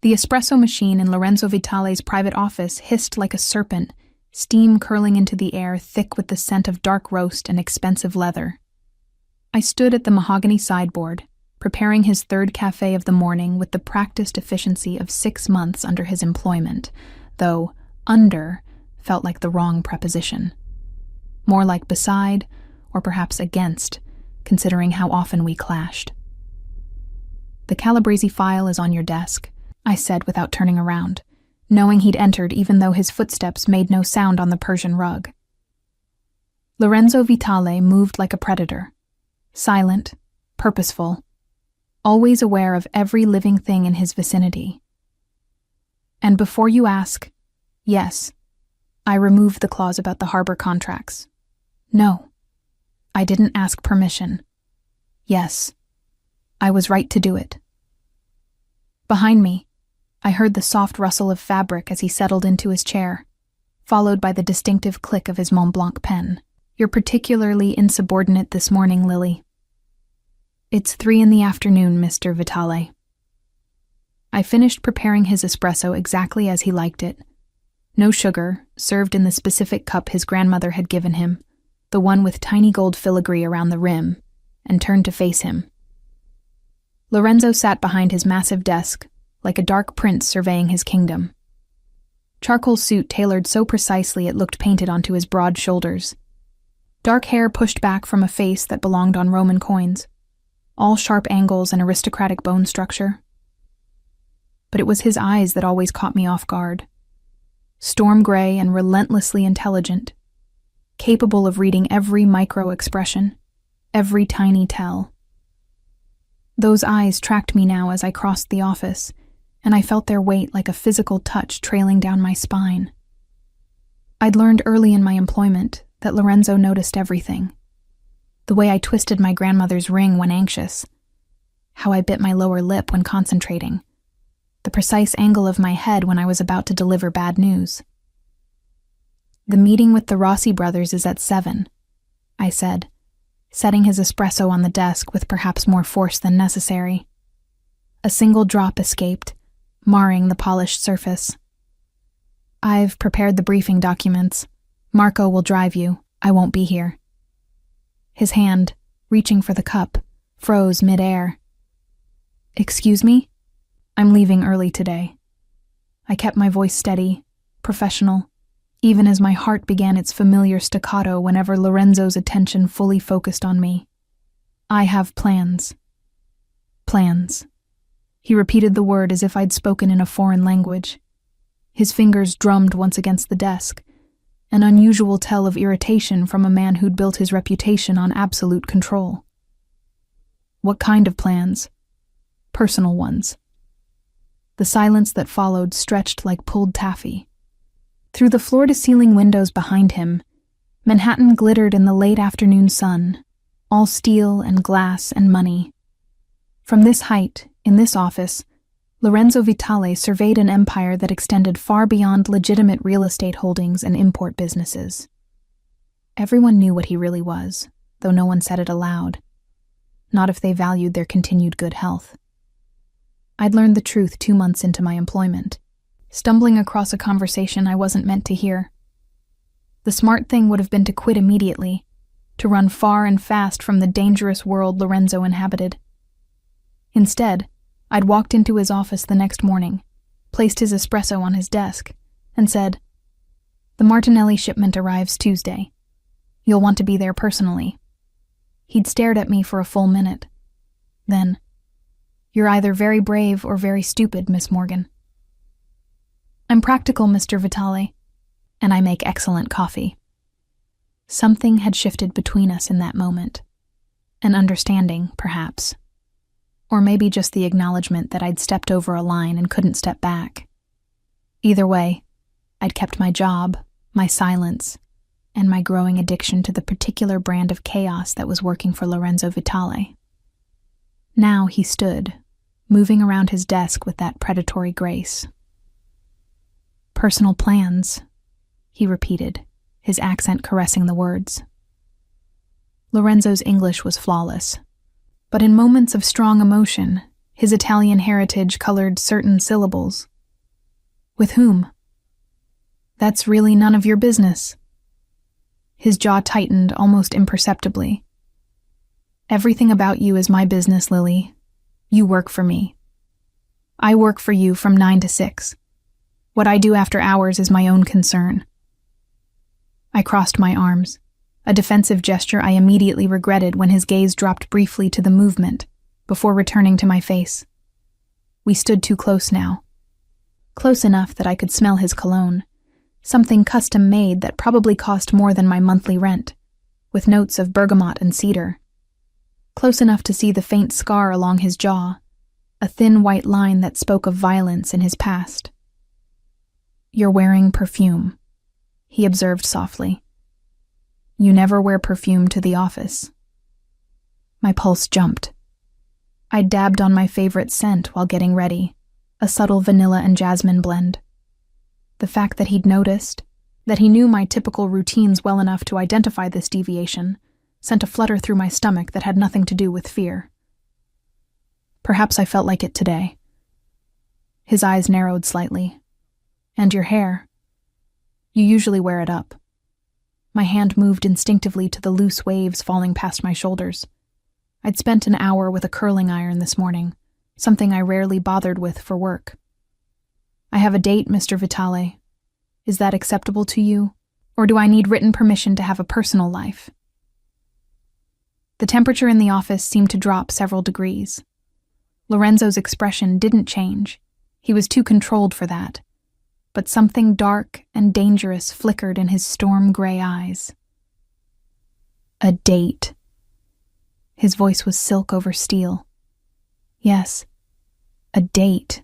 The espresso machine in Lorenzo Vitale's private office hissed like a serpent, steam curling into the air thick with the scent of dark roast and expensive leather. I stood at the mahogany sideboard, preparing his third café of the morning with the practiced efficiency of 6 months under his employment, though under felt like the wrong preposition. More like beside, or perhaps against, considering how often we clashed. "The Calabrese file is on your desk," I said without turning around, knowing he'd entered even though his footsteps made no sound on the Persian rug. Lorenzo Vitale moved like a predator, silent, purposeful, always aware of every living thing in his vicinity. And before you ask, yes, I removed the clause about the harbor contracts. No, I didn't ask permission. Yes, I was right to do it. Behind me, I heard the soft rustle of fabric as he settled into his chair, followed by the distinctive click of his Mont Blanc pen. "You're particularly insubordinate this morning, Lily." "It's 3 in the afternoon, Mr. Vitale." I finished preparing his espresso exactly as he liked it. No sugar, served in the specific cup his grandmother had given him, the one with tiny gold filigree around the rim, and turned to face him. Lorenzo sat behind his massive desk, like a dark prince surveying his kingdom. Charcoal suit tailored so precisely it looked painted onto his broad shoulders. Dark hair pushed back from a face that belonged on Roman coins, all sharp angles and aristocratic bone structure. But it was his eyes that always caught me off guard. Storm gray and relentlessly intelligent, capable of reading every micro-expression, every tiny tell. Those eyes tracked me now as I crossed the office, and I felt their weight like a physical touch trailing down my spine. I'd learned early in my employment that Lorenzo noticed everything. The way I twisted my grandmother's ring when anxious, how I bit my lower lip when concentrating, the precise angle of my head when I was about to deliver bad news. "The meeting with the Rossi brothers is at 7, I said, setting his espresso on the desk with perhaps more force than necessary. A single drop escaped, marring the polished surface. "I've prepared the briefing documents. Marco will drive you. I won't be here." His hand, reaching for the cup, froze mid-air. "Excuse me? I'm leaving early today." I kept my voice steady, professional, even as my heart began its familiar staccato whenever Lorenzo's attention fully focused on me. "I have plans." Plans. He repeated the word as if I'd spoken in a foreign language. His fingers drummed once against the desk, an unusual tell of irritation from a man who'd built his reputation on absolute control. "What kind of plans?" "Personal ones." The silence that followed stretched like pulled taffy. Through the floor-to-ceiling windows behind him, Manhattan glittered in the late afternoon sun, all steel and glass and money. From this height, in this office, Lorenzo Vitale surveyed an empire that extended far beyond legitimate real estate holdings and import businesses. Everyone knew what he really was, though no one said it aloud. Not if they valued their continued good health. I'd learned the truth 2 months into my employment, stumbling across a conversation I wasn't meant to hear. The smart thing would have been to quit immediately, to run far and fast from the dangerous world Lorenzo inhabited. Instead, I'd walked into his office the next morning, placed his espresso on his desk, and said, "The Martinelli shipment arrives Tuesday. You'll want to be there personally." He'd stared at me for a full minute. Then, "You're either very brave or very stupid, Miss Morgan." "I'm practical, Mr. Vitale, and I make excellent coffee." Something had shifted between us in that moment. An understanding, perhaps. Or maybe just the acknowledgement that I'd stepped over a line and couldn't step back. Either way, I'd kept my job, my silence, and my growing addiction to the particular brand of chaos that was working for Lorenzo Vitale. Now he stood, moving around his desk with that predatory grace. "Personal plans," he repeated, his accent caressing the words. Lorenzo's English was flawless, but in moments of strong emotion, His Italian heritage colored certain syllables. With whom? That's really none of your business. His jaw tightened almost imperceptibly. Everything about you is my business, Lily. You work for me. I work for you from 9 to 6. What I do after hours is my own concern. I crossed my arms, a defensive gesture I immediately regretted when his gaze dropped briefly to the movement, before returning to my face. We stood too close now. Close enough that I could smell his cologne, something custom-made that probably cost more than my monthly rent, with notes of bergamot and cedar. Close enough to see the faint scar along his jaw, a thin white line that spoke of violence in his past. You're wearing perfume, he observed softly. You never wear perfume to the office. My pulse jumped. I dabbed on my favorite scent while getting ready, a subtle vanilla and jasmine blend. The fact that he'd noticed, that he knew my typical routines well enough to identify this deviation, sent a flutter through my stomach that had nothing to do with fear. Perhaps I felt like it today. His eyes narrowed slightly. And your hair? You usually wear it up. My hand moved instinctively to the loose waves falling past my shoulders. I'd spent an hour with a curling iron this morning, something I rarely bothered with for work. I have a date, Mr. Vitale. Is that acceptable to you, or do I need written permission to have a personal life? The temperature in the office seemed to drop several degrees. Lorenzo's expression didn't change. He was too controlled for that. But something dark and dangerous flickered in his storm-gray eyes. A date. His voice was silk over steel. Yes, a date.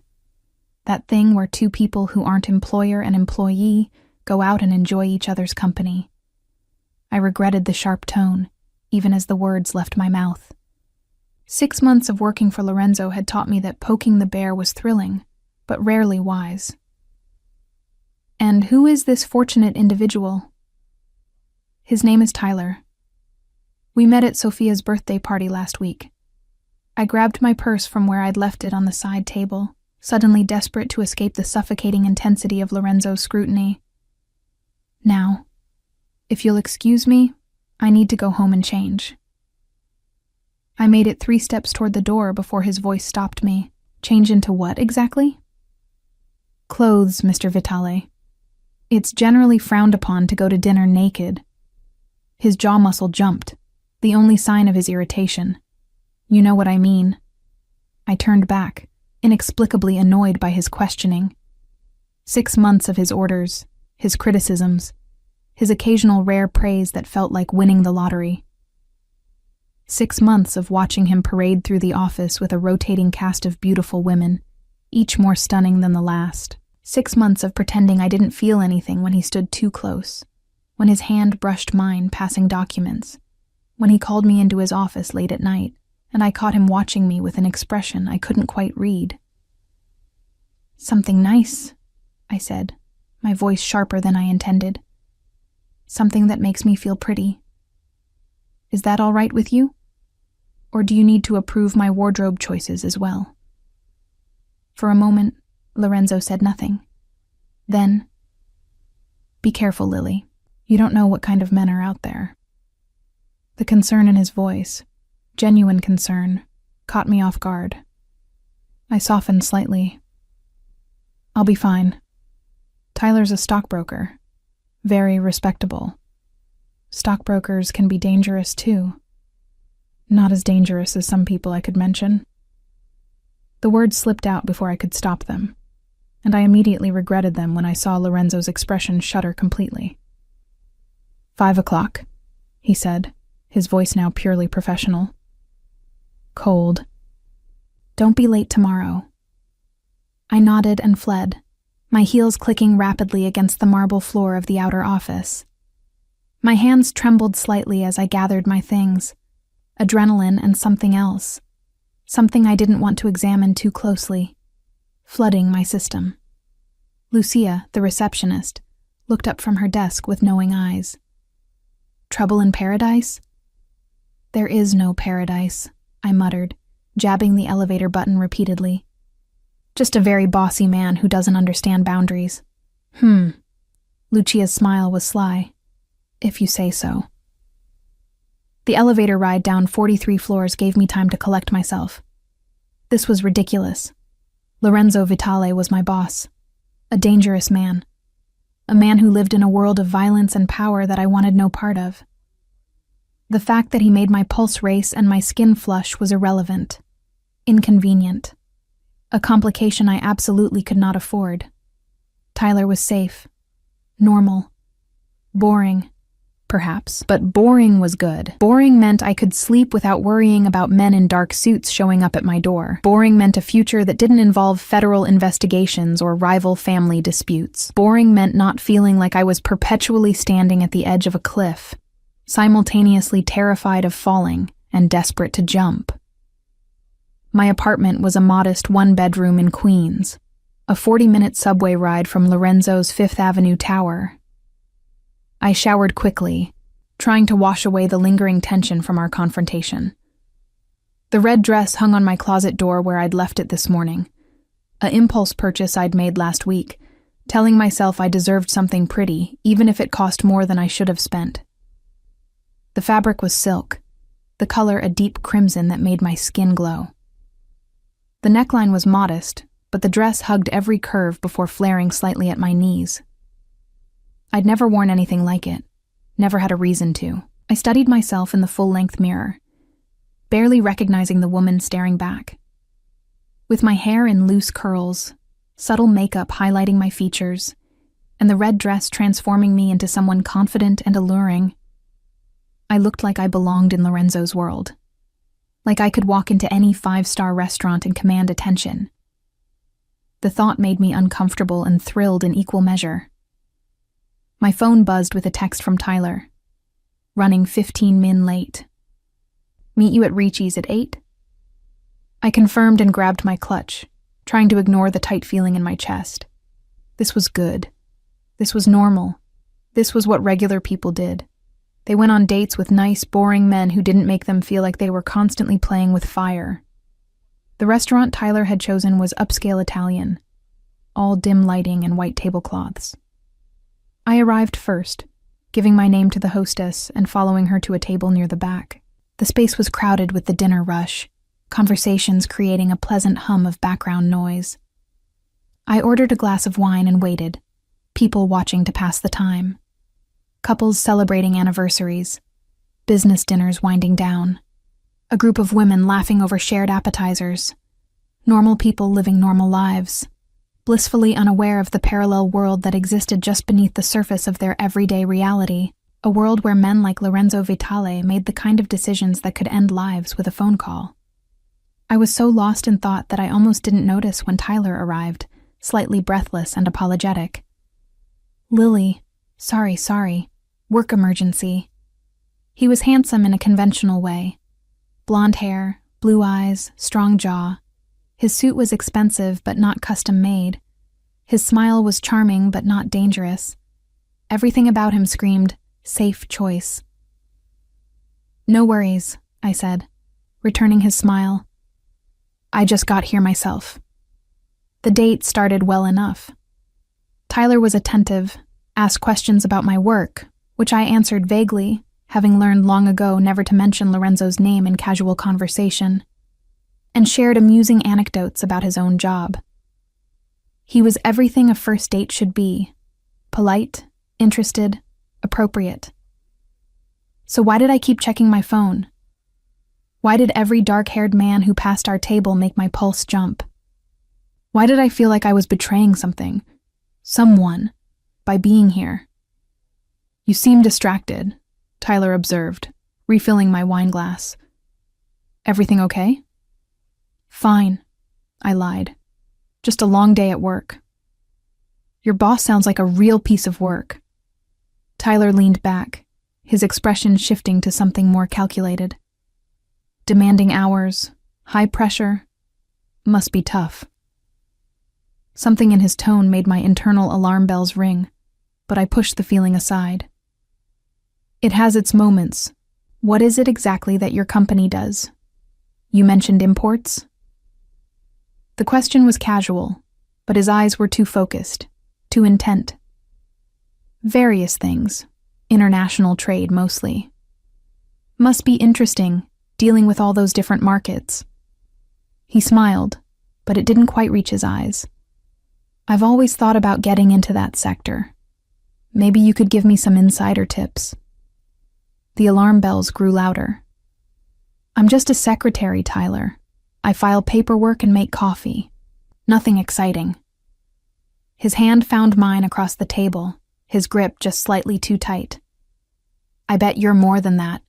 That thing where two people who aren't employer and employee go out and enjoy each other's company. I regretted the sharp tone, even as the words left my mouth. 6 months of working for Lorenzo had taught me that poking the bear was thrilling, but rarely wise. And who is this fortunate individual? His name is Tyler. We met at Sophia's birthday party last week. I grabbed my purse from where I'd left it on the side table, suddenly desperate to escape the suffocating intensity of Lorenzo's scrutiny. Now, if you'll excuse me, I need to go home and change. I made it 3 steps toward the door before his voice stopped me. Change into what exactly? Clothes, Mr. Vitale. It's generally frowned upon to go to dinner naked. His jaw muscle jumped, the only sign of his irritation. You know what I mean. I turned back, inexplicably annoyed by his questioning. 6 months of his orders, his criticisms, his occasional rare praise that felt like winning the lottery. 6 months of watching him parade through the office with a rotating cast of beautiful women, each more stunning than the last. 6 months of pretending I didn't feel anything when he stood too close, when his hand brushed mine passing documents, when he called me into his office late at night, and I caught him watching me with an expression I couldn't quite read. Something nice, I said, my voice sharper than I intended. Something that makes me feel pretty. Is that all right with you? Or do you need to approve my wardrobe choices as well? For a moment, Lorenzo said nothing. Then, be careful, Lily. You don't know what kind of men are out there. The concern in his voice, genuine concern, caught me off guard. I softened slightly. I'll be fine. Tyler's a stockbroker. Very respectable. Stockbrokers can be dangerous too. Not as dangerous as some people I could mention. The words slipped out before I could stop them, and I immediately regretted them when I saw Lorenzo's expression shudder completely. 5 o'clock, he said, his voice now purely professional. Cold. Don't be late tomorrow. I nodded and fled, my heels clicking rapidly against the marble floor of the outer office. My hands trembled slightly as I gathered my things, adrenaline and something else, something I didn't want to examine too closely, flooding my system. Lucia, the receptionist, looked up from her desk with knowing eyes. Trouble in paradise? There is no paradise, I muttered, jabbing the elevator button repeatedly. Just a very bossy man who doesn't understand boundaries. Lucia's smile was sly. If you say so. The elevator ride down 43 floors gave me time to collect myself. This was ridiculous. Lorenzo Vitale was my boss. A dangerous man. A man who lived in a world of violence and power that I wanted no part of. The fact that he made my pulse race and my skin flush was irrelevant. Inconvenient. A complication I absolutely could not afford. Tyler was safe. Normal. Boring. Perhaps, but boring was good. Boring meant I could sleep without worrying about men in dark suits showing up at my door. Boring meant a future that didn't involve federal investigations or rival family disputes. Boring meant not feeling like I was perpetually standing at the edge of a cliff, simultaneously terrified of falling and desperate to jump. My apartment was a modest one-bedroom in Queens, a 40-minute subway ride from Lorenzo's Fifth Avenue tower. I showered quickly, trying to wash away the lingering tension from our confrontation. The red dress hung on my closet door where I'd left it this morning, an impulse purchase I'd made last week, telling myself I deserved something pretty, even if it cost more than I should have spent. The fabric was silk, the color a deep crimson that made my skin glow. The neckline was modest, but the dress hugged every curve before flaring slightly at my knees. I'd never worn anything like it, never had a reason to. I studied myself in the full-length mirror, barely recognizing the woman staring back. With my hair in loose curls, subtle makeup highlighting my features, and the red dress transforming me into someone confident and alluring, I looked like I belonged in Lorenzo's world. Like I could walk into any 5-star restaurant and command attention. The thought made me uncomfortable and thrilled in equal measure. My phone buzzed with a text from Tyler. Running 15 min late. Meet you at Ricci's at 8? I confirmed and grabbed my clutch, trying to ignore the tight feeling in my chest. This was good. This was normal. This was what regular people did. They went on dates with nice, boring men who didn't make them feel like they were constantly playing with fire. The restaurant Tyler had chosen was upscale Italian, all dim lighting and white tablecloths. I arrived first, giving my name to the hostess and following her to a table near the back. The space was crowded with the dinner rush, conversations creating a pleasant hum of background noise. I ordered a glass of wine and waited, people watching to pass the time. Couples celebrating anniversaries, business dinners winding down, a group of women laughing over shared appetizers, normal people living normal lives, blissfully unaware of the parallel world that existed just beneath the surface of their everyday reality, a world where men like Lorenzo Vitale made the kind of decisions that could end lives with a phone call. I was so lost in thought that I almost didn't notice when Tyler arrived, slightly breathless and apologetic. Lily, sorry, work emergency. He was handsome in a conventional way. Blonde hair, blue eyes, strong jaw. His suit was expensive but not custom-made. His smile was charming but not dangerous. Everything about him screamed, safe choice. No worries, I said, returning his smile. I just got here myself. The date started well enough. Tyler was attentive, asked questions about my work, which I answered vaguely, having learned long ago never to mention Lorenzo's name in casual conversation, and shared amusing anecdotes about his own job. He was everything a first date should be: polite, interested, appropriate. So why did I keep checking my phone? Why did every dark-haired man who passed our table make my pulse jump? Why did I feel like I was betraying someone, by being here? You seem distracted, Tyler observed, refilling my wine glass. Everything okay? Fine, I lied. Just a long day at work. Your boss sounds like a real piece of work. Tyler leaned back, his expression shifting to something more calculated. Demanding hours, high pressure, must be tough. Something in his tone made my internal alarm bells ring, but I pushed the feeling aside. It has its moments. What is it exactly that your company does? You mentioned imports? The question was casual, but his eyes were too focused, too intent. Various things. International trade, mostly. Must be interesting, dealing with all those different markets. He smiled, but it didn't quite reach his eyes. I've always thought about getting into that sector. Maybe you could give me some insider tips. The alarm bells grew louder. I'm just a secretary, Tyler. I file paperwork and make coffee. Nothing exciting. His hand found mine across the table, his grip just slightly too tight. I bet you're more than that.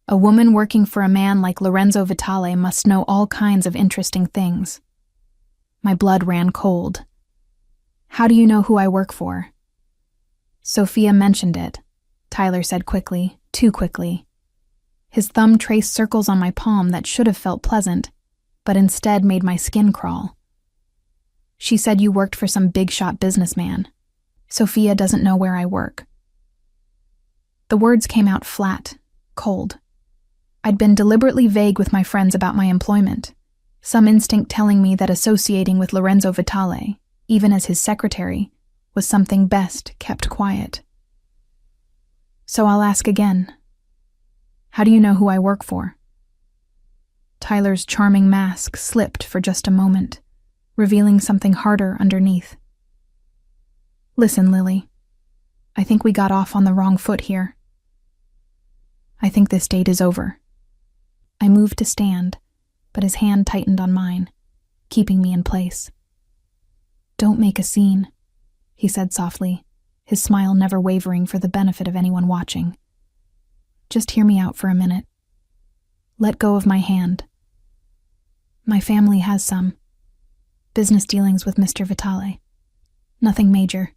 A woman working for a man like Lorenzo Vitale must know all kinds of interesting things. My blood ran cold. How do you know who I work for? Sophia mentioned it, Tyler said quickly, too quickly. His thumb traced circles on my palm that should have felt pleasant, but instead made my skin crawl. She said you worked for some big-shot businessman. Sophia doesn't know where I work. The words came out flat, cold. I'd been deliberately vague with my friends about my employment, some instinct telling me that associating with Lorenzo Vitale, even as his secretary, was something best kept quiet. So I'll ask again. How do you know who I work for? Tyler's charming mask slipped for just a moment, revealing something harder underneath. Listen, Lily. I think we got off on the wrong foot here. I think this date is over. I moved to stand, but his hand tightened on mine, keeping me in place. Don't make a scene, he said softly, his smile never wavering for the benefit of anyone watching. Just hear me out for a minute. Let go of my hand. My family has some business dealings with Mr. Vitale. Nothing major,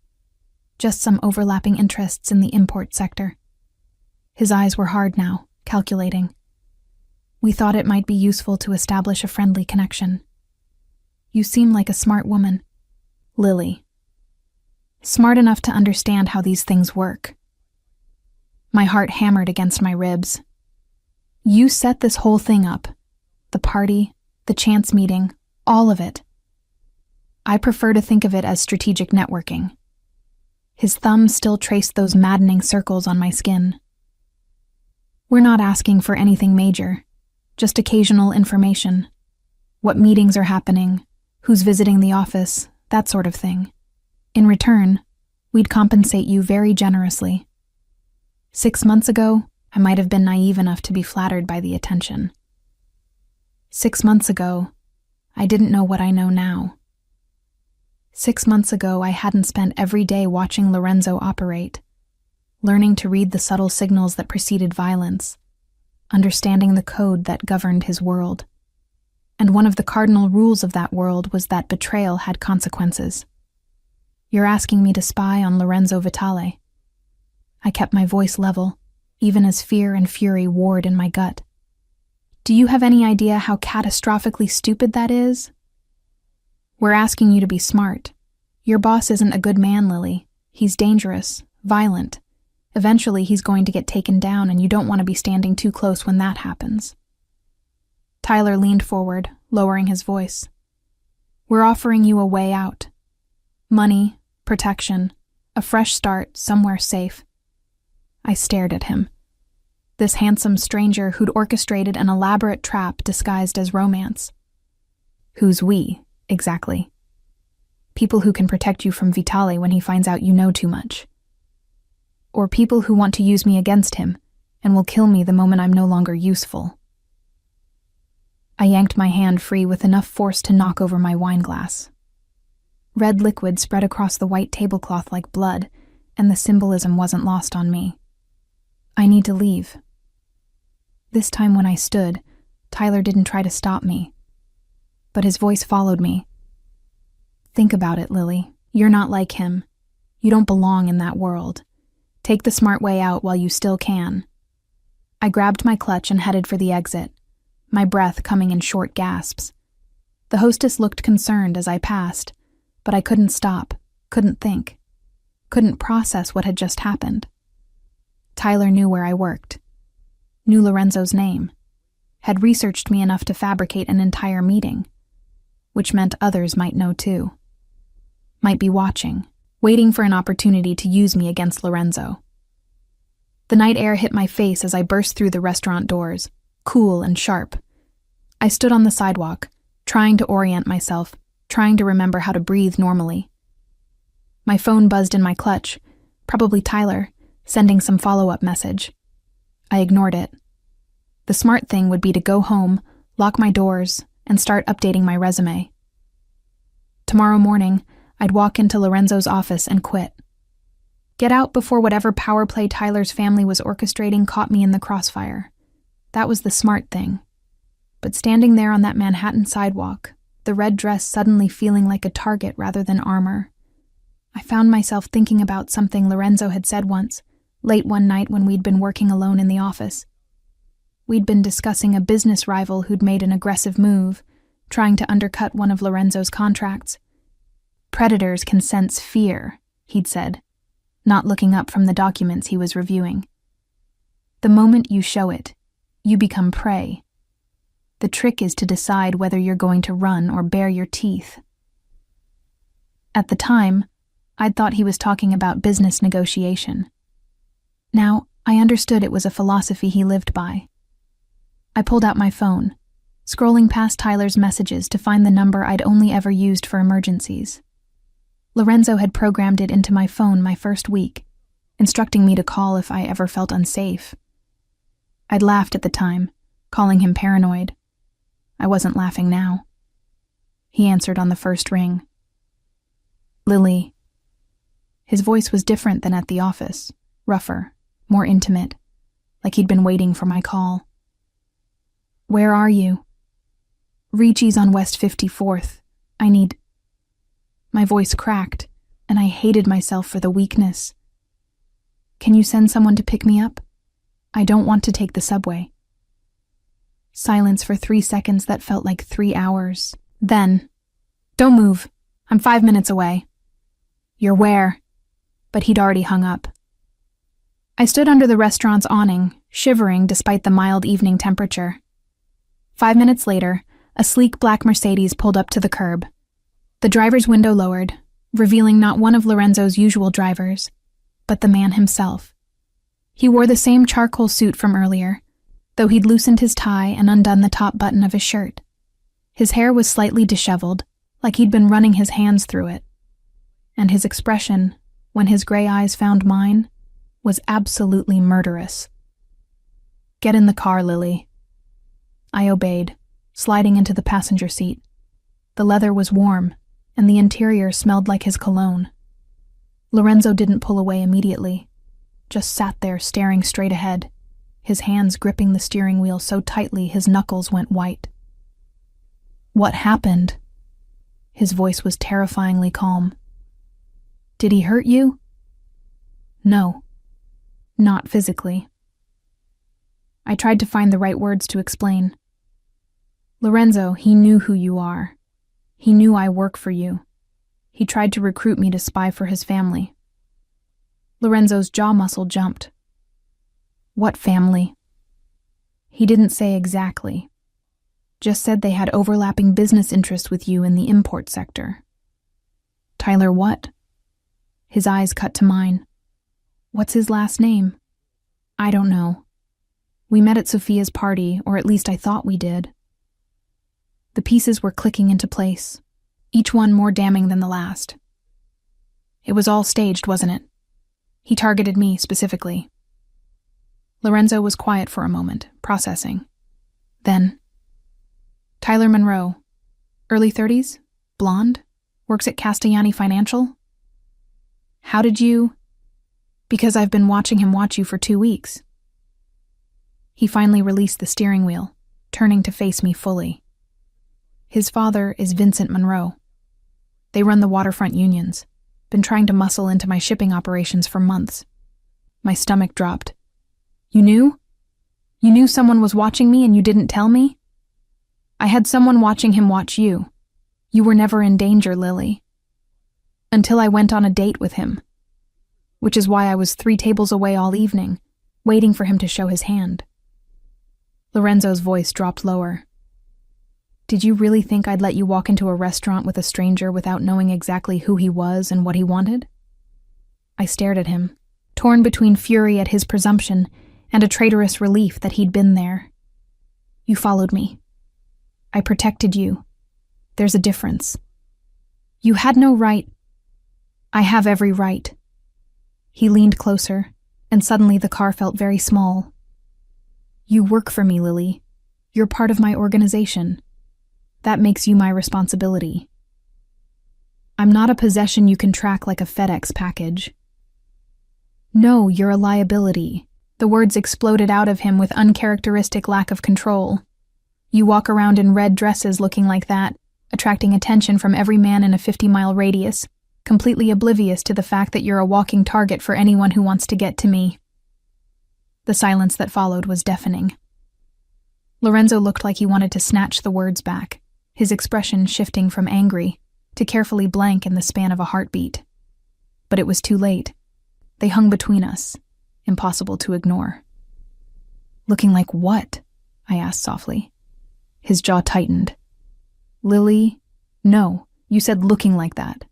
just some overlapping interests in the import sector. His eyes were hard now, calculating. We thought it might be useful to establish a friendly connection. You seem like a smart woman. Lily. Smart enough to understand how these things work. My heart hammered against my ribs. You set this whole thing up. The party, the chance meeting, all of it. I prefer to think of it as strategic networking. His thumb still traced those maddening circles on my skin. We're not asking for anything major, just occasional information. What meetings are happening, who's visiting the office, that sort of thing. In return, we'd compensate you very generously. 6 months ago, I might have been naive enough to be flattered by the attention. 6 months ago, I didn't know what I know now. 6 months ago, I hadn't spent every day watching Lorenzo operate, learning to read the subtle signals that preceded violence, understanding the code that governed his world. And one of the cardinal rules of that world was that betrayal had consequences. You're asking me to spy on Lorenzo Vitale. I kept my voice level, even as fear and fury warred in my gut. Do you have any idea how catastrophically stupid that is? We're asking you to be smart. Your boss isn't a good man, Lily. He's dangerous, violent. Eventually, he's going to get taken down, and you don't want to be standing too close when that happens. Tyler leaned forward, lowering his voice. We're offering you a way out. Money, protection, a fresh start, somewhere safe. I stared at him. This handsome stranger who'd orchestrated an elaborate trap disguised as romance. Who's we, exactly? People who can protect you from Vitale when he finds out you know too much. Or people who want to use me against him and will kill me the moment I'm no longer useful. I yanked my hand free with enough force to knock over my wine glass. Red liquid spread across the white tablecloth like blood, and the symbolism wasn't lost on me. I need to leave. This time when I stood, Tyler didn't try to stop me, but his voice followed me. Think about it, Lily. You're not like him. You don't belong in that world. Take the smart way out while you still can. I grabbed my clutch and headed for the exit, my breath coming in short gasps. The hostess looked concerned as I passed, but I couldn't stop, couldn't think, couldn't process what had just happened. Tyler knew where I worked, knew Lorenzo's name. had researched me enough to fabricate an entire meeting, which meant others might know too. Might be watching, waiting for an opportunity to use me against Lorenzo. The night air hit my face as I burst through the restaurant doors, cool and sharp. I stood on the sidewalk, trying to orient myself, trying to remember how to breathe normally. My phone buzzed in my clutch, probably Tyler, sending some follow-up message. I ignored it. The smart thing would be to go home, lock my doors, and start updating my resume. Tomorrow morning, I'd walk into Lorenzo's office and quit. Get out before whatever power play Tyler's family was orchestrating caught me in the crossfire. That was the smart thing. But standing there on that Manhattan sidewalk, the red dress suddenly feeling like a target rather than armor, I found myself thinking about something Lorenzo had said once, late one night when we'd been working alone in the office. We'd been discussing a business rival who'd made an aggressive move, trying to undercut one of Lorenzo's contracts. Predators can sense fear, he'd said, not looking up from the documents he was reviewing. The moment you show it, you become prey. The trick is to decide whether you're going to run or bare your teeth. At the time, I'd thought he was talking about business negotiation. Now, I understood it was a philosophy he lived by. I pulled out my phone, scrolling past Tyler's messages to find the number I'd only ever used for emergencies. Lorenzo had programmed it into my phone my first week, instructing me to call if I ever felt unsafe. I'd laughed at the time, calling him paranoid. I wasn't laughing now. He answered on the first ring. Lily. His voice was different than at the office, rougher, more intimate, like he'd been waiting for my call. Where are you? Ricci's on West 54th. I need... My voice cracked, and I hated myself for the weakness. Can you send someone to pick me up? I don't want to take the subway. Silence for 3 seconds that felt like 3 hours. Then, don't move. I'm 5 minutes away. You're where? But he'd already hung up. I stood under the restaurant's awning, shivering despite the mild evening temperature. 5 minutes later, a sleek black Mercedes pulled up to the curb. The driver's window lowered, revealing not one of Lorenzo's usual drivers, but the man himself. He wore the same charcoal suit from earlier, though he'd loosened his tie and undone the top button of his shirt. His hair was slightly disheveled, like he'd been running his hands through it. And his expression, when his gray eyes found mine, was absolutely murderous. Get in the car, Lily. I obeyed, sliding into the passenger seat. The leather was warm, and the interior smelled like his cologne. Lorenzo didn't pull away immediately, just sat there staring straight ahead, his hands gripping the steering wheel so tightly his knuckles went white. What happened? His voice was terrifyingly calm. Did he hurt you? No. Not physically. I tried to find the right words to explain. Lorenzo, he knew who you are. He knew I work for you. He tried to recruit me to spy for his family. Lorenzo's jaw muscle jumped. What family? He didn't say exactly. Just said they had overlapping business interests with you in the import sector. Tyler what? His eyes cut to mine. What's his last name? I don't know. We met at Sophia's party, or at least I thought we did. The pieces were clicking into place, each one more damning than the last. It was all staged, wasn't it? He targeted me specifically. Lorenzo was quiet for a moment, processing. Then, Tyler Monroe, early 30s, blonde, works at Castellani Financial. How did you... Because I've been watching him watch you for 2 weeks. He finally released the steering wheel, turning to face me fully. His father is Vincent Monroe. They run the waterfront unions. Been trying to muscle into my shipping operations for months. My stomach dropped. You knew? You knew someone was watching me and you didn't tell me? I had someone watching him watch you. You were never in danger, Lily. Until I went on a date with him. Which is why I was 3 tables away all evening, waiting for him to show his hand. Lorenzo's voice dropped lower. Did you really think I'd let you walk into a restaurant with a stranger without knowing exactly who he was and what he wanted? I stared at him, torn between fury at his presumption and a traitorous relief that he'd been there. You followed me. I protected you. There's a difference. You had no right. I have every right. He leaned closer, and suddenly the car felt very small. You work for me, Lily. You're part of my organization. That makes you my responsibility. I'm not a possession you can track like a FedEx package. No, you're a liability. The words exploded out of him with uncharacteristic lack of control. You walk around in red dresses looking like that, attracting attention from every man in a 50-mile radius, completely oblivious to the fact that you're a walking target for anyone who wants to get to me. The silence that followed was deafening. Lorenzo looked like he wanted to snatch the words back, his expression shifting from angry to carefully blank in the span of a heartbeat. But it was too late. They hung between us, impossible to ignore. Looking like what? I asked softly. His jaw tightened. Lily, no, you said looking like that.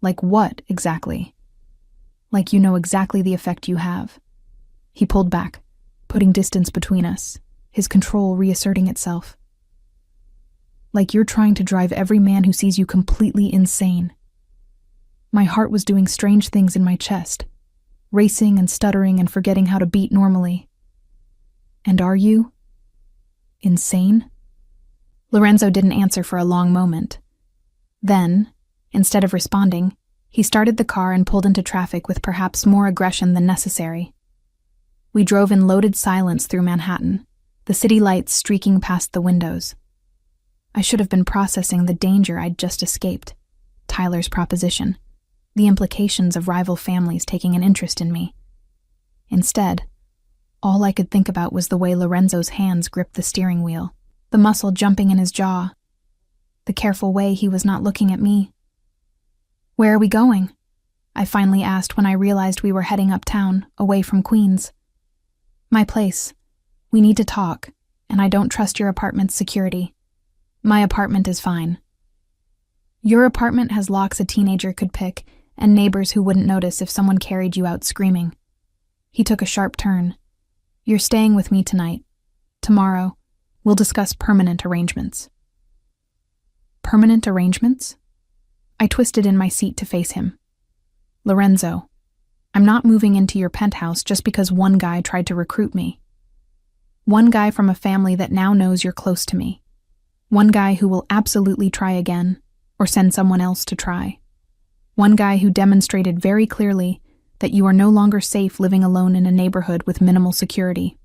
Like what, exactly? Like you know exactly the effect you have. He pulled back, putting distance between us, his control reasserting itself. Like you're trying to drive every man who sees you completely insane. My heart was doing strange things in my chest, racing and stuttering and forgetting how to beat normally. And are you? Insane? Lorenzo didn't answer for a long moment. Then, instead of responding, he started the car and pulled into traffic with perhaps more aggression than necessary. We drove in loaded silence through Manhattan, the city lights streaking past the windows. I should have been processing the danger I'd just escaped, Tyler's proposition, the implications of rival families taking an interest in me. Instead, all I could think about was the way Lorenzo's hands gripped the steering wheel, the muscle jumping in his jaw, the careful way he was not looking at me. Where are we going? I finally asked when I realized we were heading uptown, away from Queens. My place. We need to talk, and I don't trust your apartment's security. My apartment is fine. Your apartment has locks a teenager could pick and neighbors who wouldn't notice if someone carried you out screaming. He took a sharp turn. You're staying with me tonight. Tomorrow, we'll discuss permanent arrangements. Permanent arrangements? I twisted in my seat to face him. Lorenzo, I'm not moving into your penthouse just because one guy tried to recruit me. One guy from a family that now knows you're close to me. One guy who will absolutely try again, or send someone else to try. One guy who demonstrated very clearly that you are no longer safe living alone in a neighborhood with minimal security.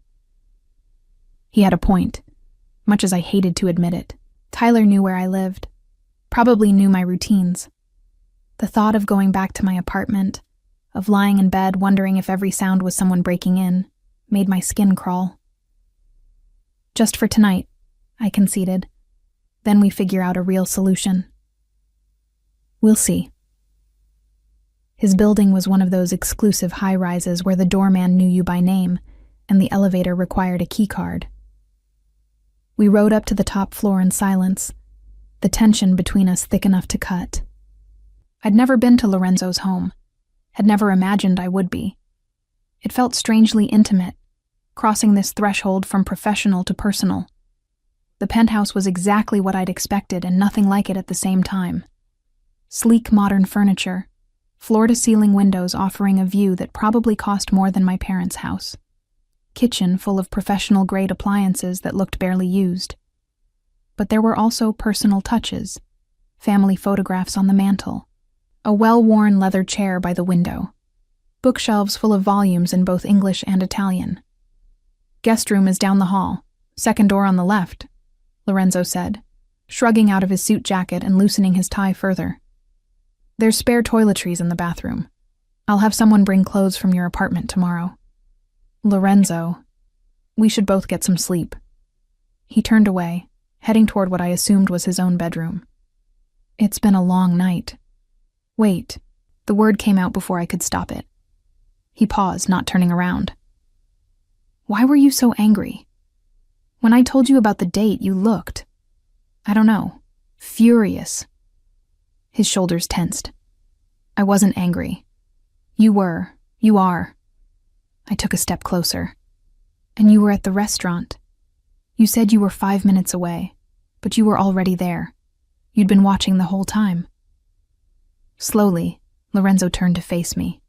He had a point, much as I hated to admit it. Tyler knew where I lived, probably knew my routines. The thought of going back to my apartment, of lying in bed wondering if every sound was someone breaking in, made my skin crawl. Just for tonight, I conceded. Then we figure out a real solution. We'll see. His building was one of those exclusive high-rises where the doorman knew you by name and the elevator required a keycard. We rode up to the top floor in silence, the tension between us thick enough to cut. I'd never been to Lorenzo's home, had never imagined I would be. It felt strangely intimate, crossing this threshold from professional to personal. The penthouse was exactly what I'd expected and nothing like it at the same time. Sleek modern furniture, floor-to-ceiling windows offering a view that probably cost more than my parents' house. Kitchen full of professional-grade appliances that looked barely used. But there were also personal touches, family photographs on the mantel, a well-worn leather chair by the window, bookshelves full of volumes in both English and Italian. Guest room is down the hall, second door on the left, Lorenzo said, shrugging out of his suit jacket and loosening his tie further. There's spare toiletries in the bathroom. I'll have someone bring clothes from your apartment tomorrow. Lorenzo, we should both get some sleep. He turned away, heading toward what I assumed was his own bedroom. It's been a long night. Wait, the word came out before I could stop it. He paused, not turning around. Why were you so angry? When I told you about the date, you looked, I don't know, furious. His shoulders tensed. I wasn't angry. You were. You are. I took a step closer. And you were at the restaurant. You said you were 5 minutes away, but you were already there. You'd been watching the whole time. Slowly, Lorenzo turned to face me.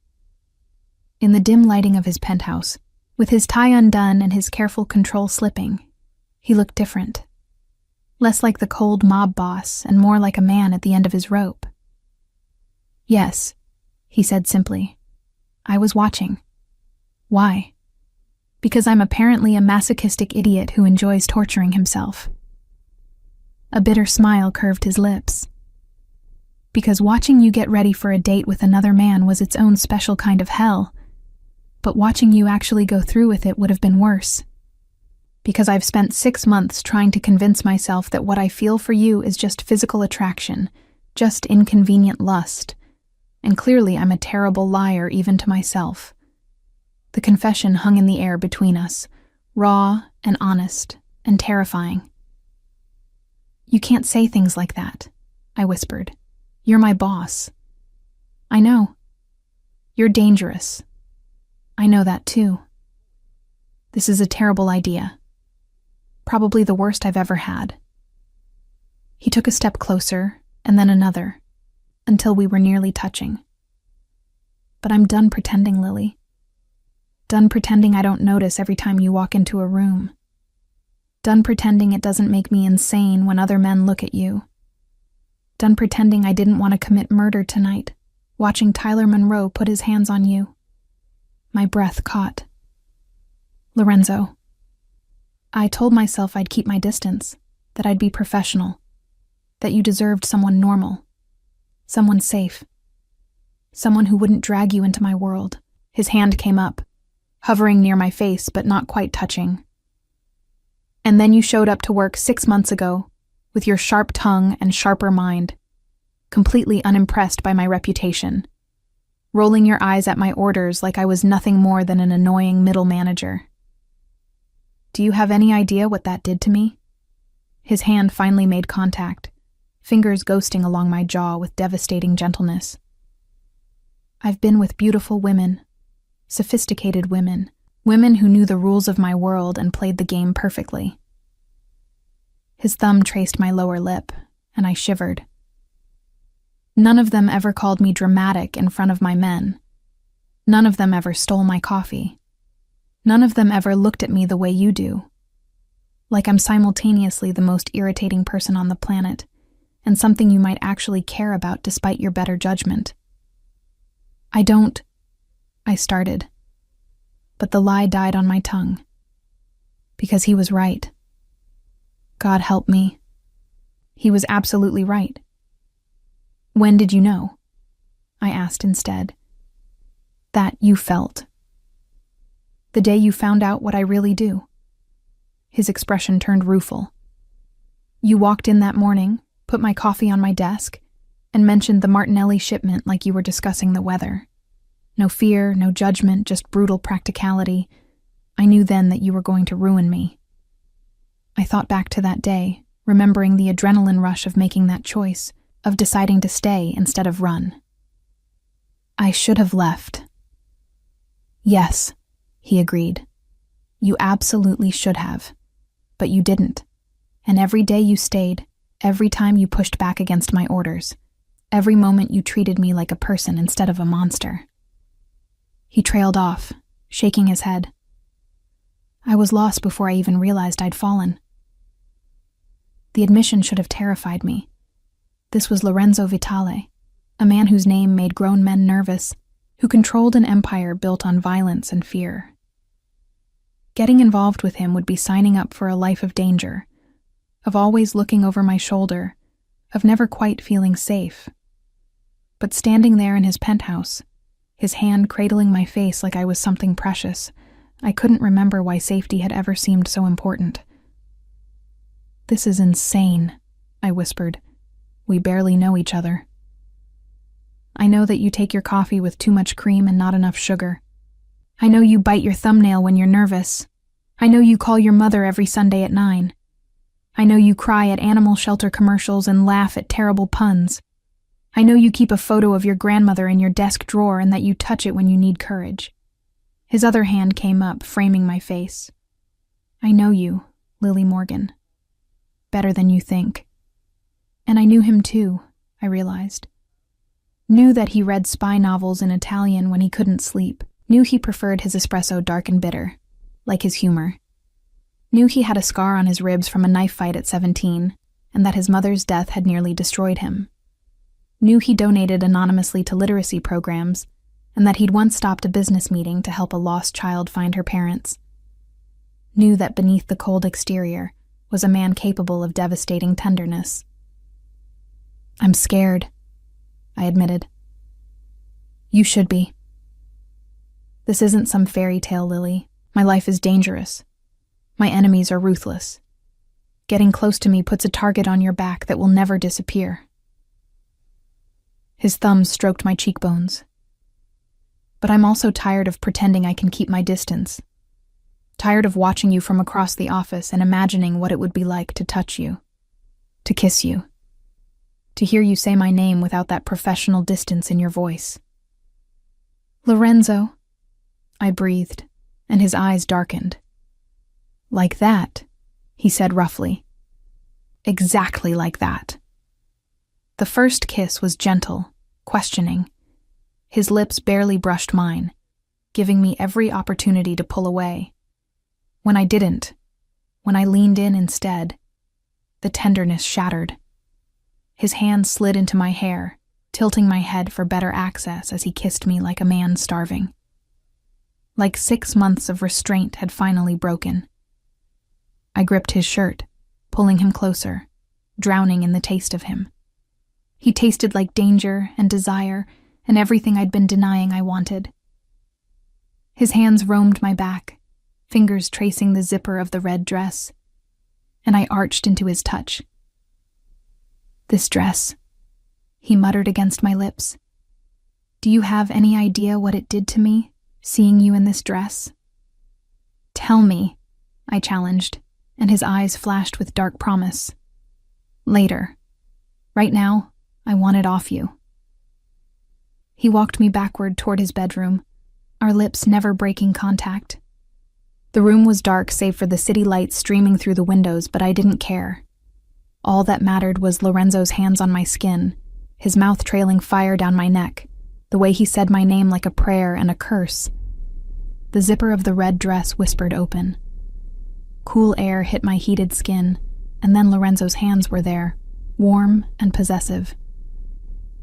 In the dim lighting of his penthouse, with his tie undone and his careful control slipping, he looked different. Less like the cold mob boss and more like a man at the end of his rope. Yes, he said simply. I was watching. Why? Because I'm apparently a masochistic idiot who enjoys torturing himself. A bitter smile curved his lips. Because watching you get ready for a date with another man was its own special kind of hell, but watching you actually go through with it would have been worse. Because I've spent 6 months trying to convince myself that what I feel for you is just physical attraction, just inconvenient lust, and clearly I'm a terrible liar even to myself. The confession hung in the air between us, raw and honest and terrifying. You can't say things like that, I whispered. You're my boss. I know. You're dangerous. I know that too. This is a terrible idea. Probably the worst I've ever had. He took a step closer, and then another, until we were nearly touching. But I'm done pretending, Lily. Done pretending I don't notice every time you walk into a room. Done pretending it doesn't make me insane when other men look at you. Done pretending I didn't want to commit murder tonight, watching Tyler Monroe put his hands on you. My breath caught. Lorenzo. I told myself I'd keep my distance, that I'd be professional, that you deserved someone normal, someone safe, someone who wouldn't drag you into my world. His hand came up, hovering near my face but not quite touching. And then you showed up to work 6 months ago, with your sharp tongue and sharper mind, completely unimpressed by my reputation, rolling your eyes at my orders like I was nothing more than an annoying middle manager. Do you have any idea what that did to me? His hand finally made contact, fingers ghosting along my jaw with devastating gentleness. I've been with beautiful women, sophisticated women, women who knew the rules of my world and played the game perfectly. His thumb traced my lower lip, and I shivered. None of them ever called me dramatic in front of my men. None of them ever stole my coffee. None of them ever looked at me the way you do. Like I'm simultaneously the most irritating person on the planet, and something you might actually care about despite your better judgment. I started. But the lie died on my tongue. Because he was right. God help me. He was absolutely right. When did you know? I asked instead. That you felt. The day you found out what I really do. His expression turned rueful. You walked in that morning, put my coffee on my desk, and mentioned the Martinelli shipment like you were discussing the weather. No fear, no judgment, just brutal practicality. I knew then that you were going to ruin me. I thought back to that day, remembering the adrenaline rush of making that choice, of deciding to stay instead of run. I should have left. Yes, he agreed. You absolutely should have. But you didn't. And every day you stayed, every time you pushed back against my orders, every moment you treated me like a person instead of a monster. He trailed off, shaking his head. I was lost before I even realized I'd fallen. The admission should have terrified me. This was Lorenzo Vitale, a man whose name made grown men nervous, who controlled an empire built on violence and fear. Getting involved with him would be signing up for a life of danger, of always looking over my shoulder, of never quite feeling safe. But standing there in his penthouse, his hand cradling my face like I was something precious, I couldn't remember why safety had ever seemed so important. This is insane, I whispered. We barely know each other. I know that you take your coffee with too much cream and not enough sugar. I know you bite your thumbnail when you're nervous. I know you call your mother every Sunday at 9. I know you cry at animal shelter commercials and laugh at terrible puns. I know you keep a photo of your grandmother in your desk drawer and that you touch it when you need courage. His other hand came up, framing my face. I know you, Lily Morgan. Better than you think. And I knew him too, I realized. Knew that he read spy novels in Italian when he couldn't sleep. Knew he preferred his espresso dark and bitter, like his humor. Knew he had a scar on his ribs from a knife fight at 17, and that his mother's death had nearly destroyed him. Knew he donated anonymously to literacy programs, and that he'd once stopped a business meeting to help a lost child find her parents. Knew that beneath the cold exterior was a man capable of devastating tenderness. I'm scared, I admitted. You should be. This isn't some fairy tale, Lily. My life is dangerous. My enemies are ruthless. Getting close to me puts a target on your back that will never disappear. His thumbs stroked my cheekbones. But I'm also tired of pretending I can keep my distance. Tired of watching you from across the office and imagining what it would be like to touch you, to kiss you, to hear you say my name without that professional distance in your voice. Lorenzo, I breathed, and his eyes darkened. Like that, he said roughly. Exactly like that. The first kiss was gentle, questioning. His lips barely brushed mine, giving me every opportunity to pull away. When I didn't, when I leaned in instead, the tenderness shattered. His hand slid into my hair, tilting my head for better access as he kissed me like a man starving. Like 6 months of restraint had finally broken. I gripped his shirt, pulling him closer, drowning in the taste of him. He tasted like danger and desire and everything I'd been denying I wanted. His hands roamed my back, fingers tracing the zipper of the red dress, and I arched into his touch. This dress, he muttered against my lips. Do you have any idea what it did to me, seeing you in this dress? Tell me, I challenged, and his eyes flashed with dark promise. Later. Right now, I want it off you. He walked me backward toward his bedroom, our lips never breaking contact. The room was dark save for the city lights streaming through the windows, but I didn't care. All that mattered was Lorenzo's hands on my skin, his mouth trailing fire down my neck, the way he said my name like a prayer and a curse. The zipper of the red dress whispered open. Cool air hit my heated skin, and then Lorenzo's hands were there, warm and possessive.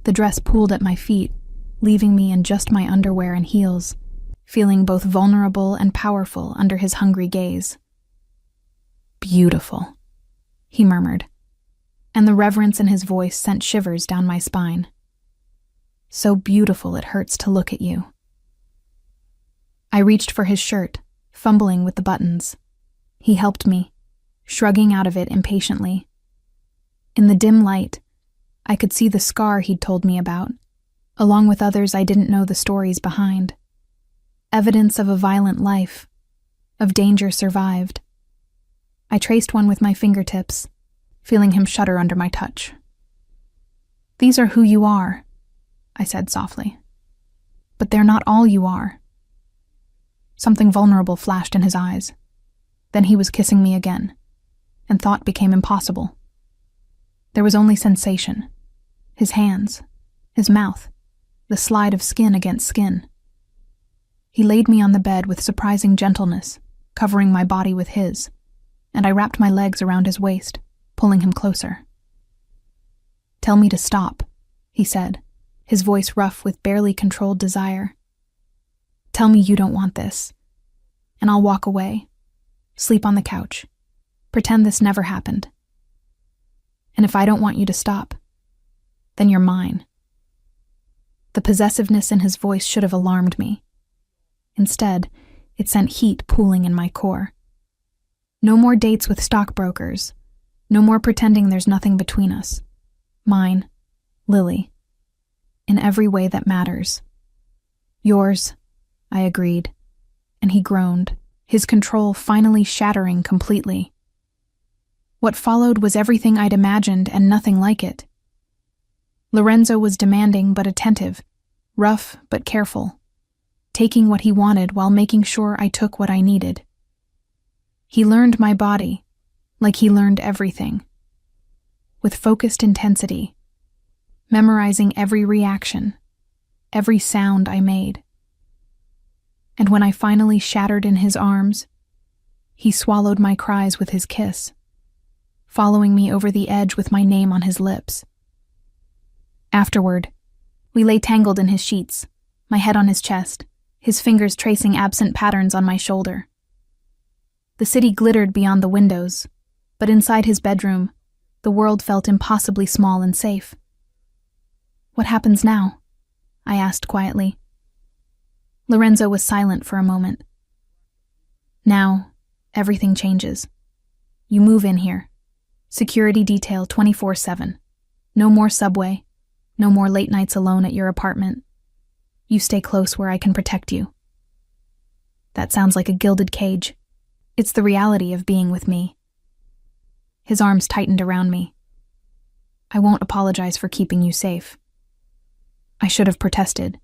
The dress pulled at my feet, leaving me in just my underwear and heels, feeling both vulnerable and powerful under his hungry gaze. Beautiful, he murmured, and the reverence in his voice sent shivers down my spine. So beautiful it hurts to look at you. I reached for his shirt, fumbling with the buttons. He helped me, shrugging out of it impatiently. In the dim light, I could see the scar he'd told me about, along with others I didn't know the stories behind. Evidence of a violent life, of danger survived. I traced one with my fingertips, feeling him shudder under my touch. These are who you are, I said softly. But they're not all you are. Something vulnerable flashed in his eyes. Then he was kissing me again, and thought became impossible. There was only sensation. His hands, his mouth, the slide of skin against skin. He laid me on the bed with surprising gentleness, covering my body with his, and I wrapped my legs around his waist, pulling him closer. Tell me to stop, he said, his voice rough with barely controlled desire. Tell me you don't want this, and I'll walk away, sleep on the couch, pretend this never happened. And if I don't want you to stop, then you're mine. The possessiveness in his voice should have alarmed me. Instead, it sent heat pooling in my core. No more dates with stockbrokers. No more pretending there's nothing between us. Mine, Lily. In every way that matters. Yours, I agreed, and he groaned, his control finally shattering completely. What followed was everything I'd imagined and nothing like it. Lorenzo was demanding but attentive, rough but careful, taking what he wanted while making sure I took what I needed. He learned my body, like he learned everything. With focused intensity, memorizing every reaction, every sound I made. And when I finally shattered in his arms, he swallowed my cries with his kiss, following me over the edge with my name on his lips. Afterward, we lay tangled in his sheets, my head on his chest, his fingers tracing absent patterns on my shoulder. The city glittered beyond the windows, but inside his bedroom, the world felt impossibly small and safe. "What happens now?" I asked quietly. Lorenzo was silent for a moment. "Now, everything changes. You move in here. Security detail 24/7. No more subway. No more late nights alone at your apartment. You stay close where I can protect you." That sounds like a gilded cage. It's the reality of being with me. His arms tightened around me. "I won't apologize for keeping you safe. I should have protested,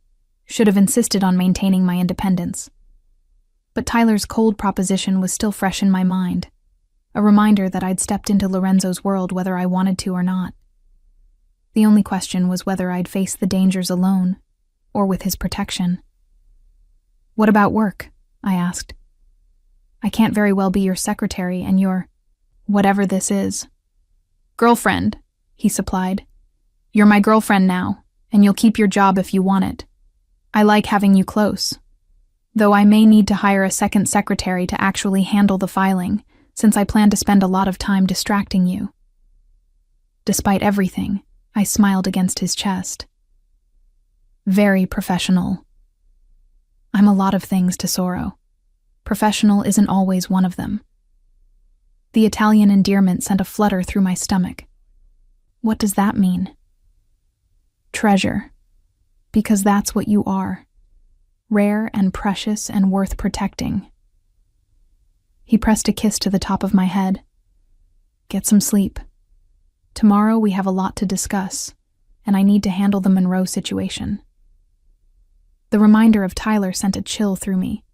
should have insisted on maintaining my independence. But Tyler's cold proposition was still fresh in my mind, a reminder that I'd stepped into Lorenzo's world whether I wanted to or not. The only question was whether I'd face the dangers alone, or with his protection. "What about work?" I asked. "I can't very well be your secretary and your whatever this is." "Girlfriend," he supplied. "You're my girlfriend now, and you'll keep your job if you want it. I like having you close. Though I may need to hire a second secretary to actually handle the filing, since I plan to spend a lot of time distracting you." Despite everything, I smiled against his chest. "Very professional." I'm a lot of things to Soro. Professional isn't always one of them. The Italian endearment sent a flutter through my stomach. What does that mean? Treasure. Because that's what you are. Rare and precious and worth protecting. He pressed a kiss to the top of my head. "Get some sleep. Tomorrow we have a lot to discuss, and I need to handle the Monroe situation." The reminder of Tyler sent a chill through me.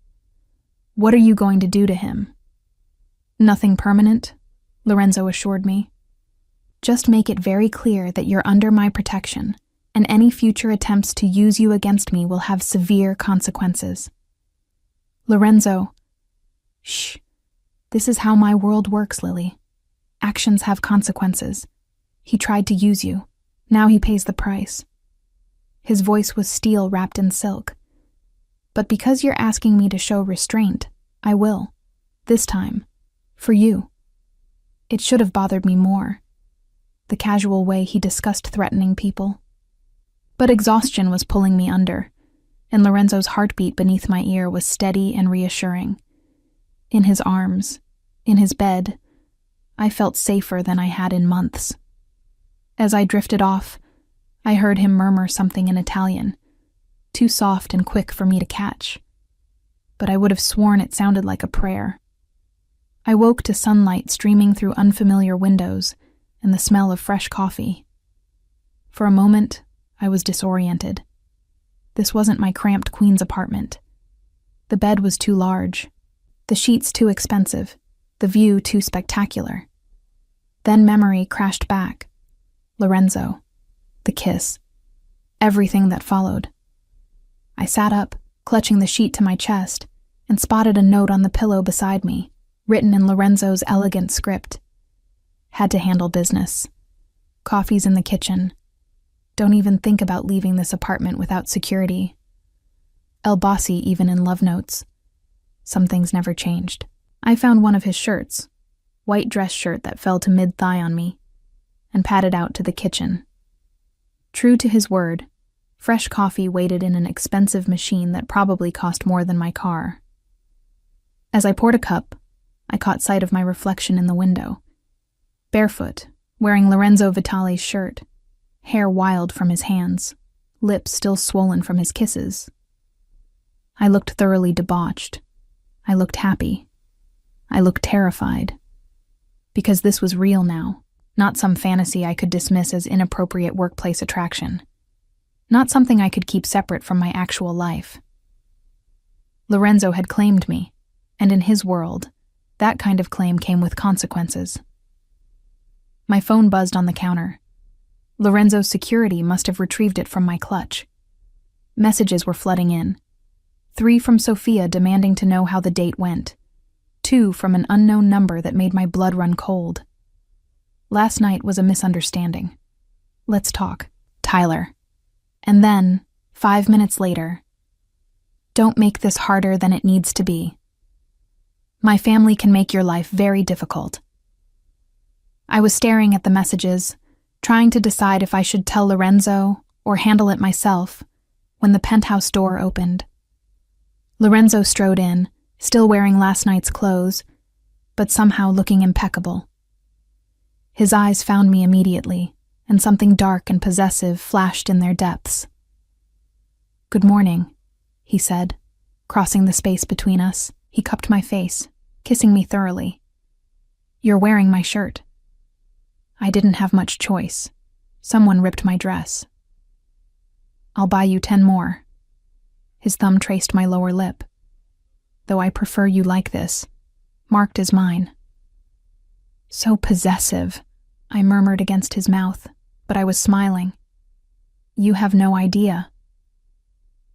"What are you going to do to him?" "Nothing permanent," Lorenzo assured me. "Just make it very clear that you're under my protection, and any future attempts to use you against me will have severe consequences." "Lorenzo." "Shh. This is how my world works, Lily. Actions have consequences. He tried to use you. Now he pays the price." His voice was steel wrapped in silk. "But because you're asking me to show restraint, I will. This time. For you." It should have bothered me more. The casual way he discussed threatening people. But exhaustion was pulling me under, and Lorenzo's heartbeat beneath my ear was steady and reassuring. In his arms, in his bed, I felt safer than I had in months. As I drifted off, I heard him murmur something in Italian, too soft and quick for me to catch. But I would have sworn it sounded like a prayer. I woke to sunlight streaming through unfamiliar windows and the smell of fresh coffee. For a moment, I was disoriented. This wasn't my cramped Queen's apartment. The bed was too large, the sheets too expensive, the view too spectacular. Then memory crashed back. Lorenzo, the kiss, everything that followed. I sat up, clutching the sheet to my chest, and spotted a note on the pillow beside me, written in Lorenzo's elegant script. Had to handle business. Coffee's in the kitchen. Don't even think about leaving this apartment without security. El Bossy even in love notes. Some things never changed. I found one of his shirts, white dress shirt that fell to mid-thigh on me, and padded out to the kitchen. True to his word, fresh coffee waited in an expensive machine that probably cost more than my car. As I poured a cup, I caught sight of my reflection in the window. Barefoot, wearing Lorenzo Vitale's shirt, hair wild from his hands, lips still swollen from his kisses. I looked thoroughly debauched, I looked happy. I looked terrified. Because this was real now, not some fantasy I could dismiss as inappropriate workplace attraction. Not something I could keep separate from my actual life. Lorenzo had claimed me, and in his world, that kind of claim came with consequences. My phone buzzed on the counter. Lorenzo's security must have retrieved it from my clutch. Messages were flooding in. 3 from Sophia demanding to know how the date went. 2 from an unknown number that made my blood run cold. Last night was a misunderstanding. Let's talk. Tyler. And then, 5 minutes later, don't make this harder than it needs to be. My family can make your life very difficult. I was staring at the messages, trying to decide if I should tell Lorenzo or handle it myself, when the penthouse door opened. Lorenzo strode in, still wearing last night's clothes, but somehow looking impeccable. His eyes found me immediately, and something dark and possessive flashed in their depths. "Good morning," he said, crossing the space between us. He cupped my face, kissing me thoroughly. "You're wearing my shirt." I didn't have much choice. Someone ripped my dress. "I'll buy you 10 more. His thumb traced my lower lip. "Though I prefer you like this, marked as mine." "So possessive," I murmured against his mouth, but I was smiling. "You have no idea."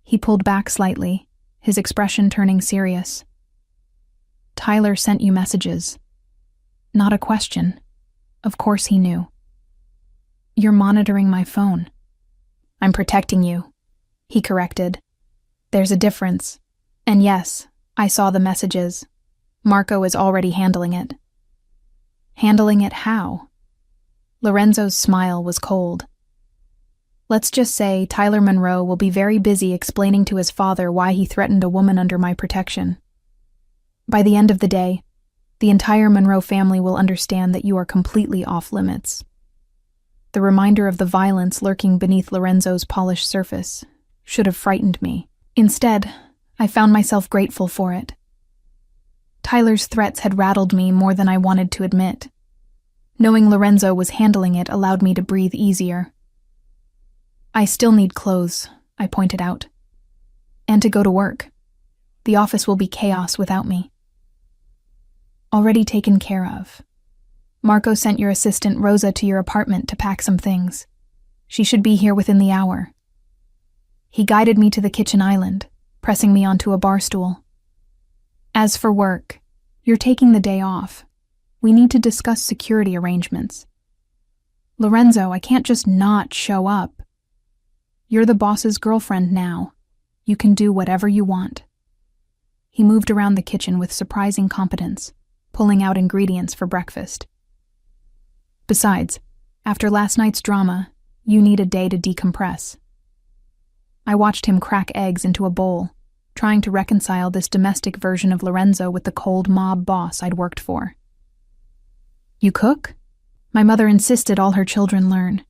He pulled back slightly, his expression turning serious. "Tyler sent you messages." Not a question. Of course he knew. "You're monitoring my phone." "I'm protecting you," he corrected. "There's a difference. And yes, I saw the messages. Marco is already handling it." "Handling it how?" Lorenzo's smile was cold. "Let's just say Tyler Monroe will be very busy explaining to his father why he threatened a woman under my protection. By the end of the day, the entire Monroe family will understand that you are completely off limits." The reminder of the violence lurking beneath Lorenzo's polished surface should have frightened me. Instead, I found myself grateful for it. Tyler's threats had rattled me more than I wanted to admit. Knowing Lorenzo was handling it allowed me to breathe easier. "I still need clothes," I pointed out. "And to go to work. The office will be chaos without me." "Already taken care of. Marco sent your assistant Rosa to your apartment to pack some things. She should be here within the hour." He guided me to the kitchen island, pressing me onto a bar stool. "As for work, you're taking the day off. We need to discuss security arrangements." "Lorenzo, I can't just not show up. You're the boss's girlfriend now. You can do whatever you want." He moved around the kitchen with surprising competence, pulling out ingredients for breakfast. "Besides, after last night's drama, you need a day to decompress." I watched him crack eggs into a bowl, trying to reconcile this domestic version of Lorenzo with the cold mob boss I'd worked for. "You cook?" My mother insisted all her children learn.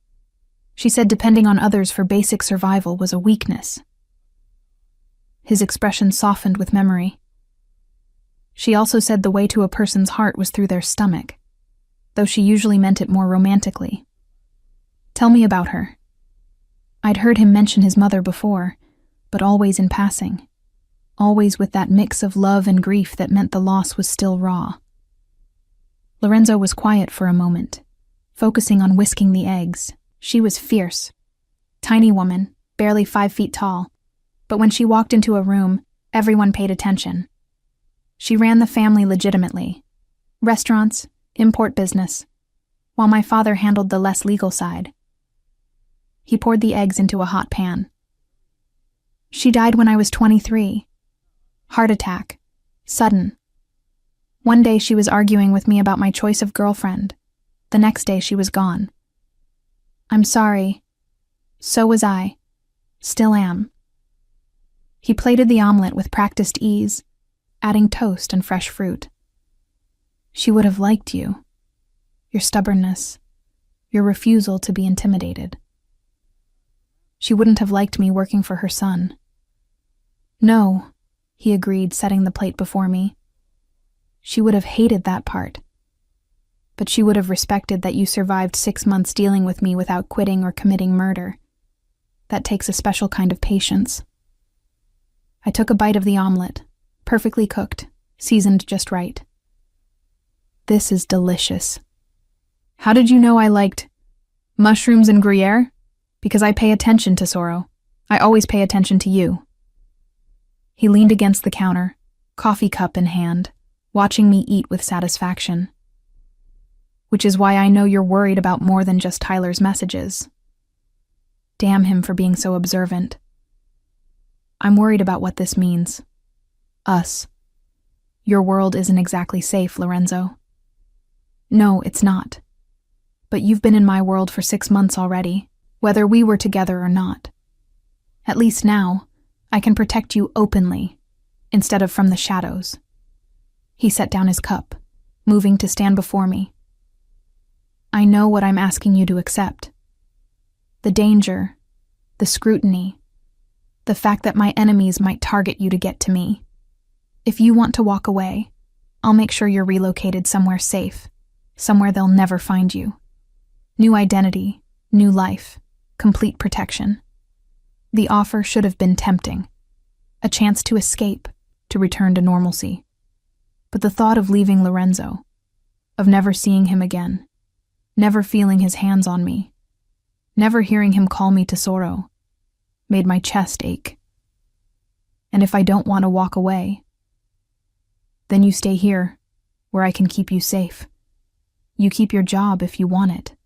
She said depending on others for basic survival was a weakness. His expression softened with memory. She also said the way to a person's heart was through their stomach, though she usually meant it more romantically. "Tell me about her." I'd heard him mention his mother before, but always in passing. Always with that mix of love and grief that meant the loss was still raw. Lorenzo was quiet for a moment, focusing on whisking the eggs. She was fierce. Tiny woman, barely 5 feet tall, but when she walked into a room, everyone paid attention. She ran the family legitimately. Restaurants, import business, while my father handled the less legal side. He poured the eggs into a hot pan. "She died when I was 23. Heart attack. Sudden. One day she was arguing with me about my choice of girlfriend. The next day she was gone. I'm sorry. So was I. Still am." He plated the omelet with practiced ease, adding toast and fresh fruit. "She would have liked you. Your stubbornness. Your refusal to be intimidated. She wouldn't have liked me working for her son." "No," he agreed, setting the plate before me. She would have hated that part. But she would have respected that you survived 6 months dealing with me without quitting or committing murder. That takes a special kind of patience. I took a bite of the omelet, perfectly cooked, seasoned just right. This is delicious. How did you know I liked mushrooms and Gruyere? Because I pay attention to Soro. I always pay attention to you. He leaned against the counter, coffee cup in hand, watching me eat with satisfaction. Which is why I know you're worried about more than just Tyler's messages. Damn him for being so observant. I'm worried about what this means. Us. Your world isn't exactly safe, Lorenzo. No, it's not. But you've been in my world for 6 months already, whether we were together or not. At least now, I can protect you openly, instead of from the shadows. He set down his cup, moving to stand before me. I know what I'm asking you to accept. The danger, the scrutiny, the fact that my enemies might target you to get to me. If you want to walk away, I'll make sure you're relocated somewhere safe, somewhere they'll never find you. New identity, new life, complete protection. The offer should have been tempting. A chance to escape, to return to normalcy. But the thought of leaving Lorenzo, of never seeing him again, never feeling his hands on me, never hearing him call me Tesoro, made my chest ache. And if I don't want to walk away, then you stay here, where I can keep you safe. You keep your job if you want it,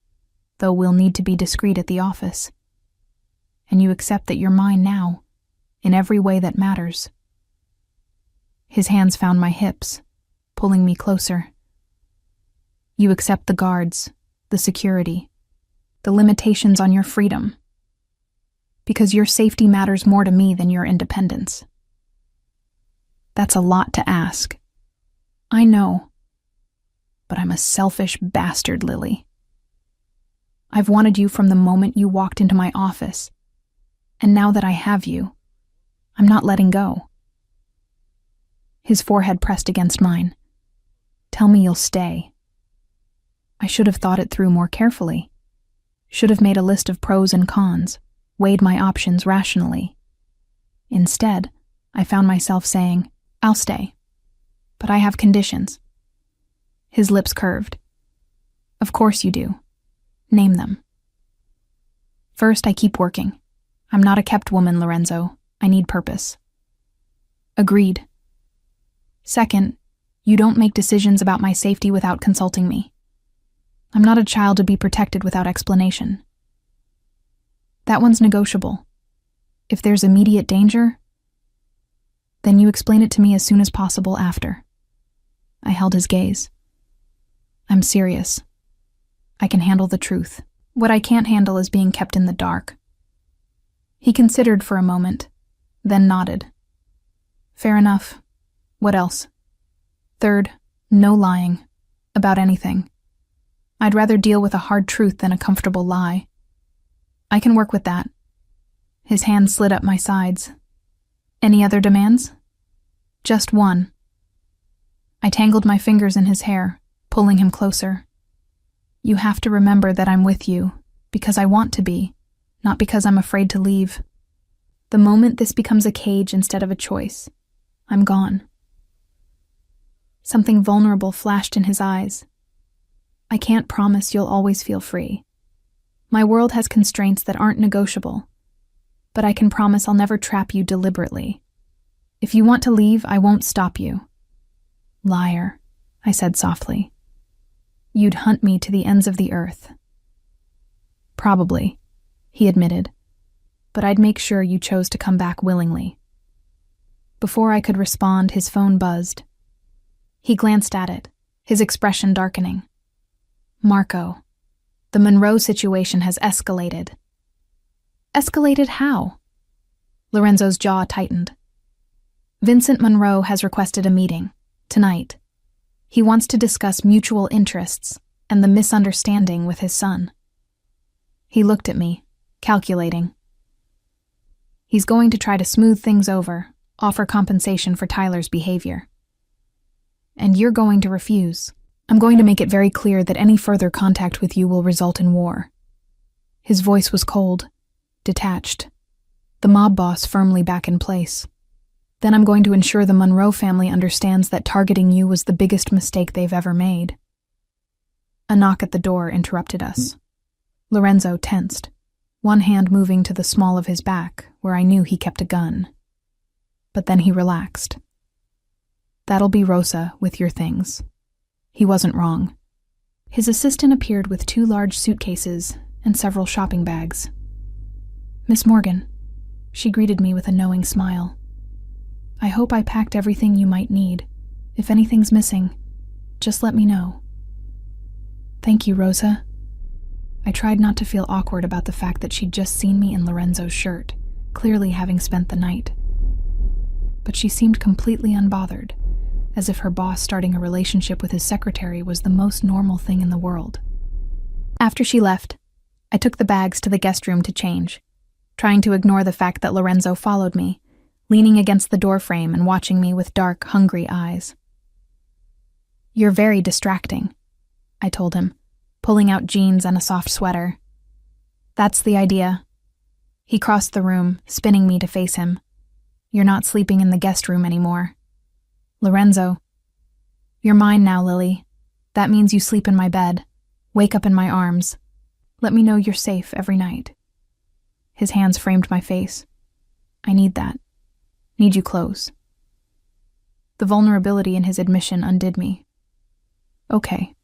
though we'll need to be discreet at the office. And you accept that you're mine now, in every way that matters. His hands found my hips, pulling me closer. You accept the guards, the security, the limitations on your freedom, because your safety matters more to me than your independence. That's a lot to ask. I know, but I'm a selfish bastard, Lily. I've wanted you from the moment you walked into my office, and now that I have you, I'm not letting go. His forehead pressed against mine. Tell me you'll stay. I should have thought it through more carefully. Should have made a list of pros and cons, weighed my options rationally. Instead, I found myself saying, I'll stay, but I have conditions. His lips curved. Of course you do. Name them. First, I keep working. I'm not a kept woman, Lorenzo. I need purpose. Agreed. Second, you don't make decisions about my safety without consulting me. I'm not a child to be protected without explanation. That one's negotiable. If there's immediate danger, then you explain it to me as soon as possible after. I held his gaze. I'm serious. I can handle the truth. What I can't handle is being kept in the dark. He considered for a moment, then nodded. Fair enough. What else? Third, no lying. About anything. I'd rather deal with a hard truth than a comfortable lie. I can work with that. His hand slid up my sides. Any other demands? Just one. I tangled my fingers in his hair, pulling him closer. You have to remember that I'm with you, because I want to be, not because I'm afraid to leave. The moment this becomes a cage instead of a choice, I'm gone. Something vulnerable flashed in his eyes. I can't promise you'll always feel free. My world has constraints that aren't negotiable, but I can promise I'll never trap you deliberately. If you want to leave, I won't stop you. Liar, I said softly. You'd hunt me to the ends of the earth. Probably, he admitted, but I'd make sure you chose to come back willingly. Before I could respond, his phone buzzed. He glanced at it, his expression darkening. Marco, the Monroe situation has escalated. Escalated how? Lorenzo's jaw tightened. Vincent Monroe has requested a meeting, tonight. He wants to discuss mutual interests and the misunderstanding with his son. He looked at me, calculating. He's going to try to smooth things over, offer compensation for Tyler's behavior. And you're going to refuse. I'm going to make it very clear that any further contact with you will result in war." His voice was cold, detached, the mob boss firmly back in place. "Then I'm going to ensure the Monroe family understands that targeting you was the biggest mistake they've ever made." A knock at the door interrupted us. Lorenzo tensed, one hand moving to the small of his back, where I knew he kept a gun. But then he relaxed. "That'll be Rosa with your things." He wasn't wrong. His assistant appeared with 2 large suitcases and several shopping bags. "Miss Morgan," she greeted me with a knowing smile. "I hope I packed everything you might need. If anything's missing, just let me know." "Thank you, Rosa." I tried not to feel awkward about the fact that she'd just seen me in Lorenzo's shirt, clearly having spent the night. But she seemed completely unbothered, as if her boss starting a relationship with his secretary was the most normal thing in the world. After she left, I took the bags to the guest room to change, trying to ignore the fact that Lorenzo followed me, leaning against the doorframe and watching me with dark, hungry eyes. "You're very distracting," I told him, pulling out jeans and a soft sweater. "That's the idea." He crossed the room, spinning me to face him. "You're not sleeping in the guest room anymore." "Lorenzo." "You're mine now, Lily. That means you sleep in my bed, wake up in my arms. Let me know you're safe every night." His hands framed my face. "I need that. Need you close." The vulnerability in his admission undid me. "Okay.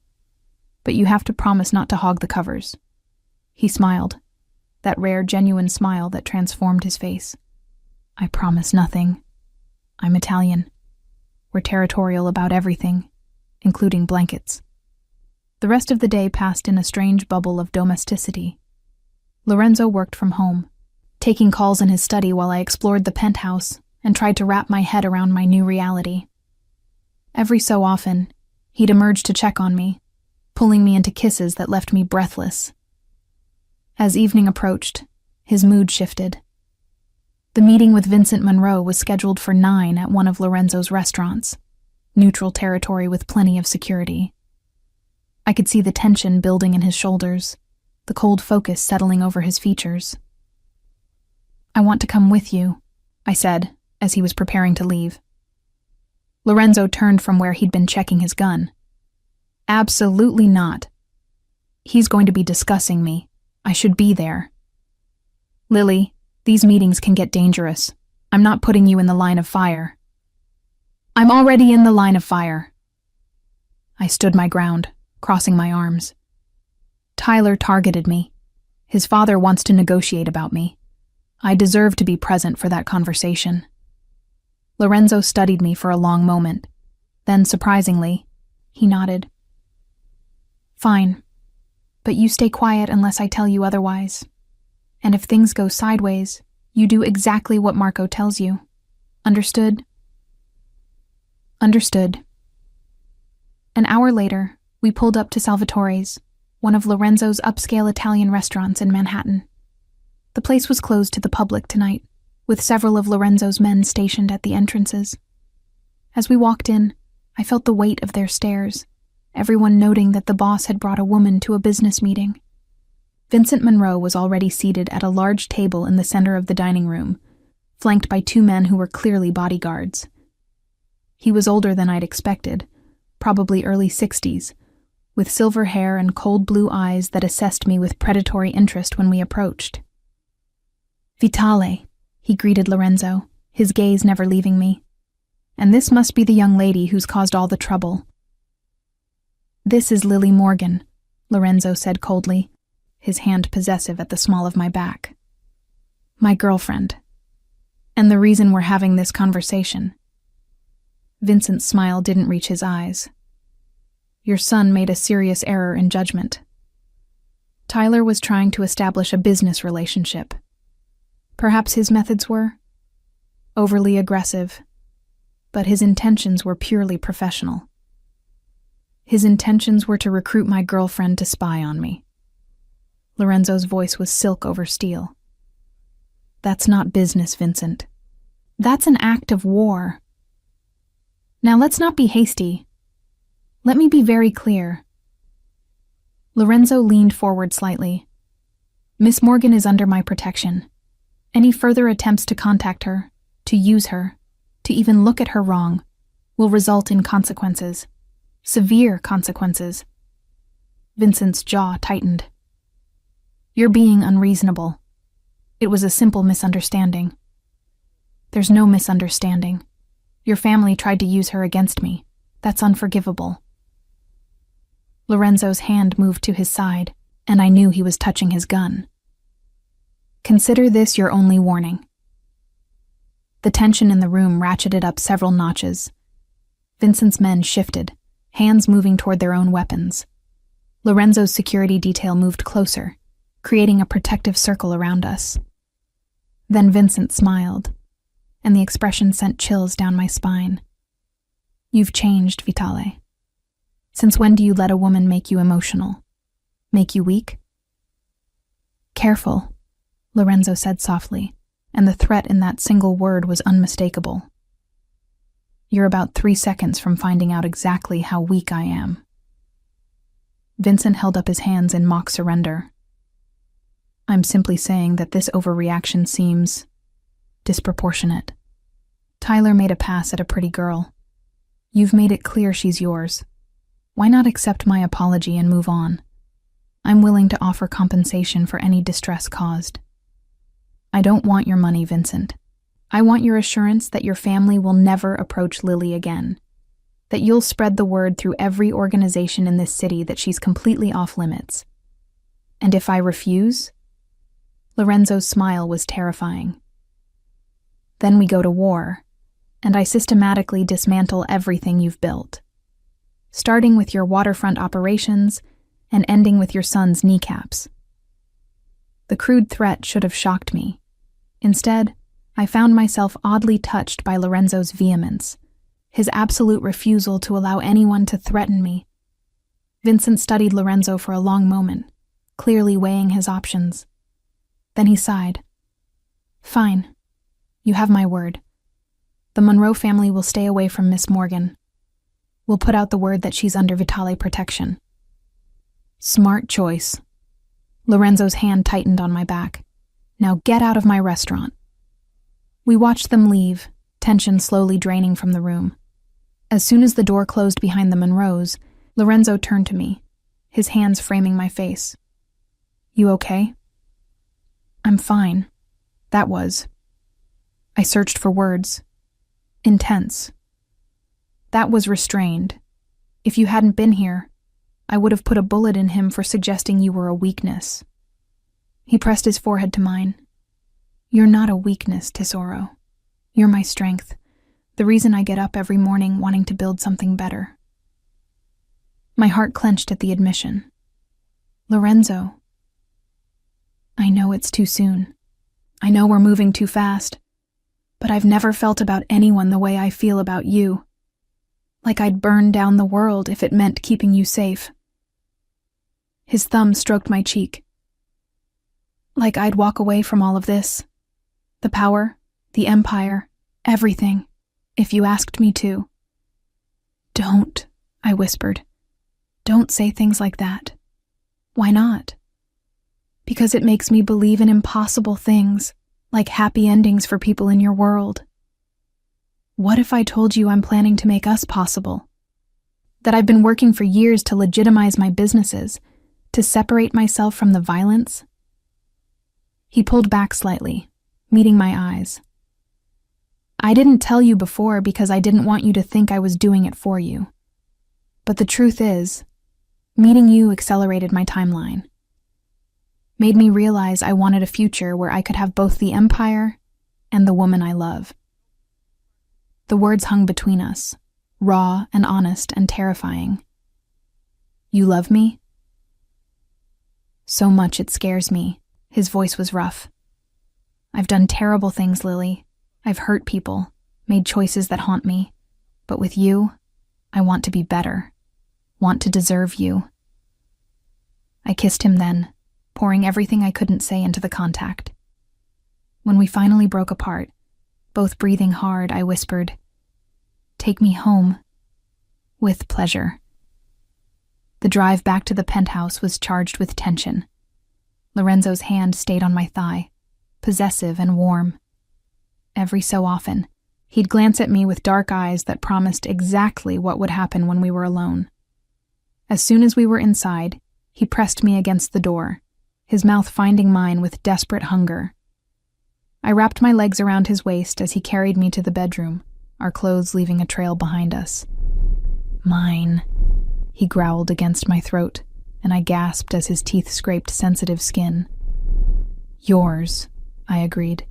But you have to promise not to hog the covers." He smiled, that rare, genuine smile that transformed his face. "I promise nothing. I'm Italian. We're territorial about everything, including blankets." The rest of the day passed in a strange bubble of domesticity. Lorenzo worked from home, taking calls in his study while I explored the penthouse and tried to wrap my head around my new reality. Every so often, he'd emerge to check on me, pulling me into kisses that left me breathless. As evening approached, his mood shifted. The meeting with Vincent Monroe was scheduled for 9 at one of Lorenzo's restaurants, neutral territory with plenty of security. I could see the tension building in his shoulders, the cold focus settling over his features. "I want to come with you," I said, as he was preparing to leave. Lorenzo turned from where he'd been checking his gun. "Absolutely not. He's going to be discussing me. I should be there." "Lily, these meetings can get dangerous. I'm not putting you in the line of fire." "I'm already in the line of fire." I stood my ground, crossing my arms. Tyler targeted me. His father wants to negotiate about me. I deserve to be present for that conversation. Lorenzo studied me for a long moment. Then, surprisingly, he nodded. "Fine, but you stay quiet unless I tell you otherwise. And if things go sideways, you do exactly what Marco tells you. Understood?" "Understood." An hour later, we pulled up to Salvatore's, one of Lorenzo's upscale Italian restaurants in Manhattan. The place was closed to the public tonight, with several of Lorenzo's men stationed at the entrances. As we walked in, I felt the weight of their stares, everyone noting that the boss had brought a woman to a business meeting. Vincent Monroe was already seated at a large table in the center of the dining room, flanked by 2 men who were clearly bodyguards. He was older than I'd expected, probably early 60s, with silver hair and cold blue eyes that assessed me with predatory interest when we approached. "Vitale," he greeted Lorenzo, his gaze never leaving me. "And this must be the young lady who's caused all the trouble." "This is Lily Morgan," Lorenzo said coldly, his hand possessive at the small of my back. "My girlfriend. And the reason we're having this conversation." Vincent's smile didn't reach his eyes. "Your son made a serious error in judgment. Tyler was trying to establish a business relationship. Perhaps his methods were overly aggressive, but his intentions were purely professional. His intentions were to recruit my girlfriend to spy on me." Lorenzo's voice was silk over steel. "That's not business, Vincent. That's an act of war. Now let's not be hasty. Let me be very clear. Lorenzo leaned forward slightly. Miss Morgan is under my protection. Any further attempts to contact her, to use her, to even look at her wrong, will result in consequences. Severe consequences. Vincent's jaw tightened. You're being unreasonable. It was a simple misunderstanding. There's no misunderstanding. Your family tried to use her against me. That's unforgivable. Lorenzo's hand moved to his side, and I knew he was touching his gun. Consider this your only warning. The tension in the room ratcheted up several notches. Vincent's men shifted, hands moving toward their own weapons. Lorenzo's security detail moved closer, creating a protective circle around us. Then Vincent smiled, and the expression sent chills down my spine. You've changed, Vitale. Since when do you let a woman make you emotional? Make you weak? Careful, Lorenzo said softly, and the threat in that single word was unmistakable. You're about 3 seconds from finding out exactly how weak I am. Vincent held up his hands in mock surrender. I'm simply saying that this overreaction seems disproportionate. Tyler made a pass at a pretty girl. You've made it clear she's yours. Why not accept my apology and move on? I'm willing to offer compensation for any distress caused. I don't want your money, Vincent. I want your assurance that your family will never approach Lily again, that you'll spread the word through every organization in this city that she's completely off limits. And if I refuse? Lorenzo's smile was terrifying. Then we go to war, and I systematically dismantle everything you've built, starting with your waterfront operations and ending with your son's kneecaps. The crude threat should have shocked me. Instead, I found myself oddly touched by Lorenzo's vehemence, his absolute refusal to allow anyone to threaten me. Vincent studied Lorenzo for a long moment, clearly weighing his options. Then he sighed. Fine. You have my word. The Monroe family will stay away from Miss Morgan. We'll put out the word that she's under Vitale protection. Smart choice. Lorenzo's hand tightened on my back. Now get out of my restaurant. We watched them leave, tension slowly draining from the room. As soon as the door closed behind the Monroes, Lorenzo turned to me, his hands framing my face. You okay? I'm fine. That was. I searched for words. Intense. That was restrained. If you hadn't been here, I would have put a bullet in him for suggesting you were a weakness. He pressed his forehead to mine. You're not a weakness, Tesoro. You're my strength, the reason I get up every morning wanting to build something better. My heart clenched at the admission. Lorenzo. I know it's too soon. I know we're moving too fast. But I've never felt about anyone the way I feel about you. Like I'd burn down the world if it meant keeping you safe. His thumb stroked my cheek. Like I'd walk away from all of this. The power, the empire, everything, if you asked me to. Don't, I whispered. Don't say things like that. Why not? Because it makes me believe in impossible things, like happy endings for people in your world. What if I told you I'm planning to make us possible? That I've been working for years to legitimize my businesses, to separate myself from the violence? He pulled back slightly, meeting my eyes. I didn't tell you before because I didn't want you to think I was doing it for you. But the truth is, meeting you accelerated my timeline. Made me realize I wanted a future where I could have both the empire and the woman I love. The words hung between us, raw and honest and terrifying. You love me? So much it scares me. His voice was rough. I've done terrible things, Lily. I've hurt people, made choices that haunt me. But with you, I want to be better. Want to deserve you. I kissed him then, pouring everything I couldn't say into the contact. When we finally broke apart, Both breathing hard, I whispered, "Take me home." "With pleasure." The drive back to the penthouse was charged with tension. Lorenzo's hand stayed on my thigh, possessive and warm. Every so often, he'd glance at me with dark eyes that promised exactly what would happen when we were alone. As soon as we were inside, he pressed me against the door, his mouth finding mine with desperate hunger. I wrapped my legs around his waist as he carried me to the bedroom, our clothes leaving a trail behind us. "Mine," he growled against my throat, and I gasped as his teeth scraped sensitive skin. "Yours," I agreed,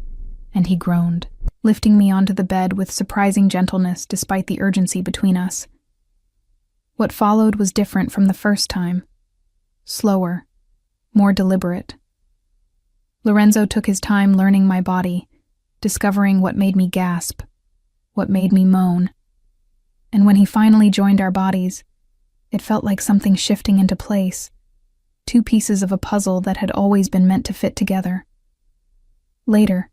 and he groaned, lifting me onto the bed with surprising gentleness despite the urgency between us. What followed was different from the first time. Slower, more deliberate. Lorenzo took his time learning my body, discovering what made me gasp, what made me moan. And when he finally joined our bodies, it felt like something shifting into place, two pieces of a puzzle that had always been meant to fit together. Later,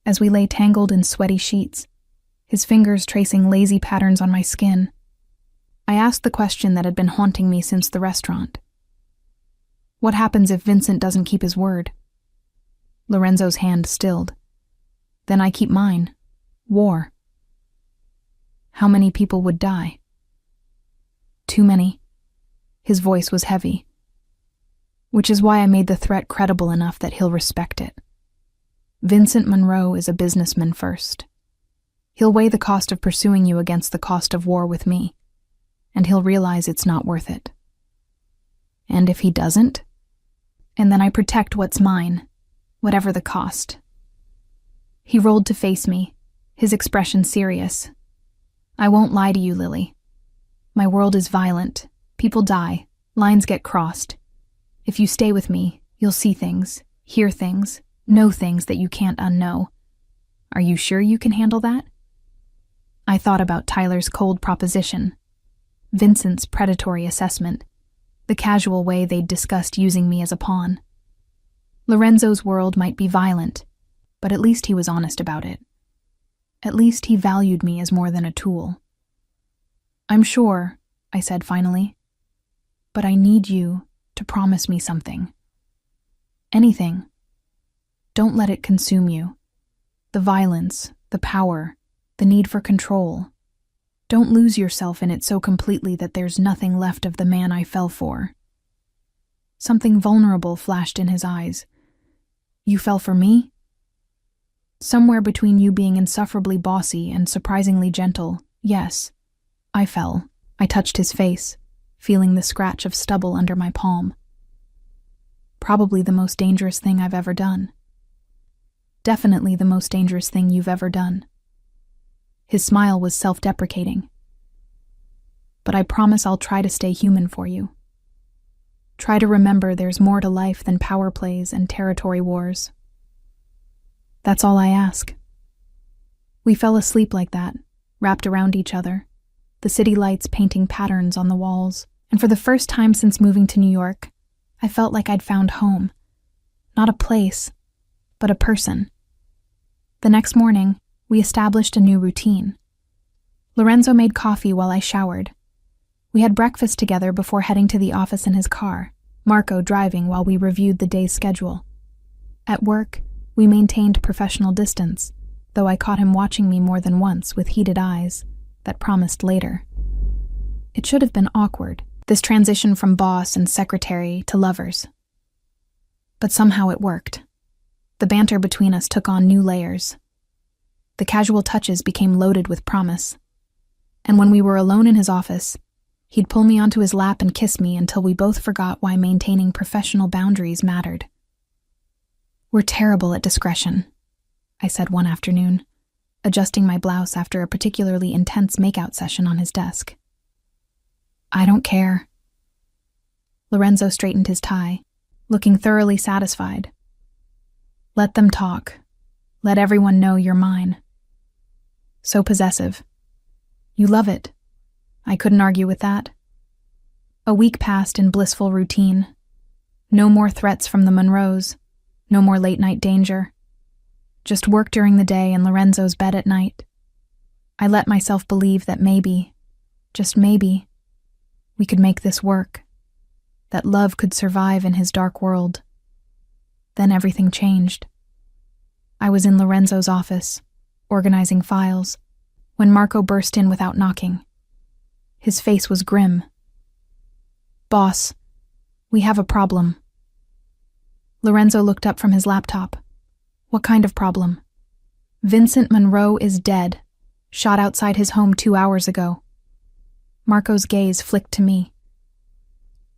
as we lay tangled in sweaty sheets, his fingers tracing lazy patterns on my skin, I asked the question that had been haunting me since the restaurant. What happens if Vincent doesn't keep his word? Lorenzo's hand stilled. Then I keep mine. War. How many people would die? Too many. His voice was heavy. Which is why I made the threat credible enough that he'll respect it. Vincent Monroe is a businessman first. He'll weigh the cost of pursuing you against the cost of war with me, and he'll realize it's not worth it. And if he doesn't? And then I protect what's mine, whatever the cost. He rolled to face me, his expression serious. "I won't lie to you, Lily. My world is violent. People die. Lines get crossed. If you stay with me, you'll see things, hear things, know things that you can't unknow. Are you sure you can handle that?" I thought about Tyler's cold proposition, Vincent's predatory assessment, the casual way they'd discussed using me as a pawn. Lorenzo's world might be violent, but at least he was honest about it. At least he valued me as more than a tool. "I'm sure," I said finally, "but I need you to promise me something. Anything. Don't let it consume you. The violence, the power, the need for control. Don't lose yourself in it so completely that there's nothing left of the man I fell for." Something vulnerable flashed in his eyes. "You fell for me?" Somewhere between you being insufferably bossy and surprisingly gentle, yes, I fell. I touched his face, feeling the scratch of stubble under my palm. Probably the most dangerous thing I've ever done. Definitely the most dangerous thing you've ever done. His smile was self-deprecating. "But I promise I'll try to stay human for you. Try to remember there's more to life than power plays and territory wars. That's all I ask." We fell asleep like that, wrapped around each other, the city lights painting patterns on the walls, and for the first time since moving to New York, I felt like I'd found home. Not a place, but a person. The next morning, we established a new routine. Lorenzo made coffee while I showered. We had breakfast together before heading to the office in his car, Marco driving while we reviewed the day's schedule. At work, we maintained professional distance, though I caught him watching me more than once with heated eyes that promised later. It should have been awkward, this transition from boss and secretary to lovers. But somehow it worked. The banter between us took on new layers. The casual touches became loaded with promise. And when we were alone in his office, he'd pull me onto his lap and kiss me until we both forgot why maintaining professional boundaries mattered. "We're terrible at discretion," I said one afternoon, adjusting my blouse after a particularly intense makeout session on his desk. "I don't care." Lorenzo straightened his tie, looking thoroughly satisfied. "Let them talk. Let everyone know you're mine." So possessive. "You love it." I couldn't argue with that. A week passed in blissful routine. No more threats from the Monroes. No more late-night danger. Just work during the day and Lorenzo's bed at night. I let myself believe that maybe, just maybe, we could make this work, that love could survive in his dark world. Then everything changed. I was in Lorenzo's office, organizing files, when Marco burst in without knocking. His face was grim. "Boss, we have a problem." Lorenzo looked up from his laptop. "What kind of problem?" "Vincent Monroe is dead, shot outside his home 2 hours ago." Marco's gaze flicked to me.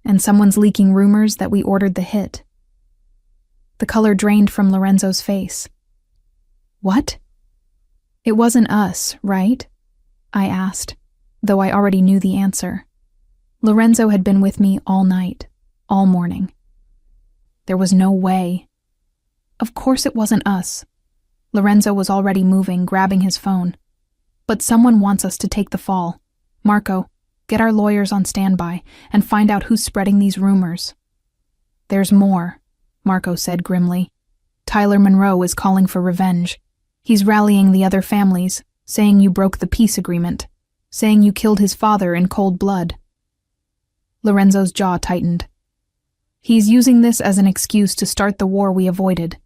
"And someone's leaking rumors that we ordered the hit." The color drained from Lorenzo's face. "What?" "It wasn't us, right?" I asked, though I already knew the answer. Lorenzo had been with me all night, all morning. There was no way. Of course it wasn't us. Lorenzo was already moving, grabbing his phone. "But someone wants us to take the fall. Marco, get our lawyers on standby and find out who's spreading these rumors." "There's more," Marco said grimly. "Tyler Monroe is calling for revenge. He's rallying the other families, saying you broke the peace agreement, saying you killed his father in cold blood." Lorenzo's jaw tightened. "He's using this as an excuse to start the war we avoided.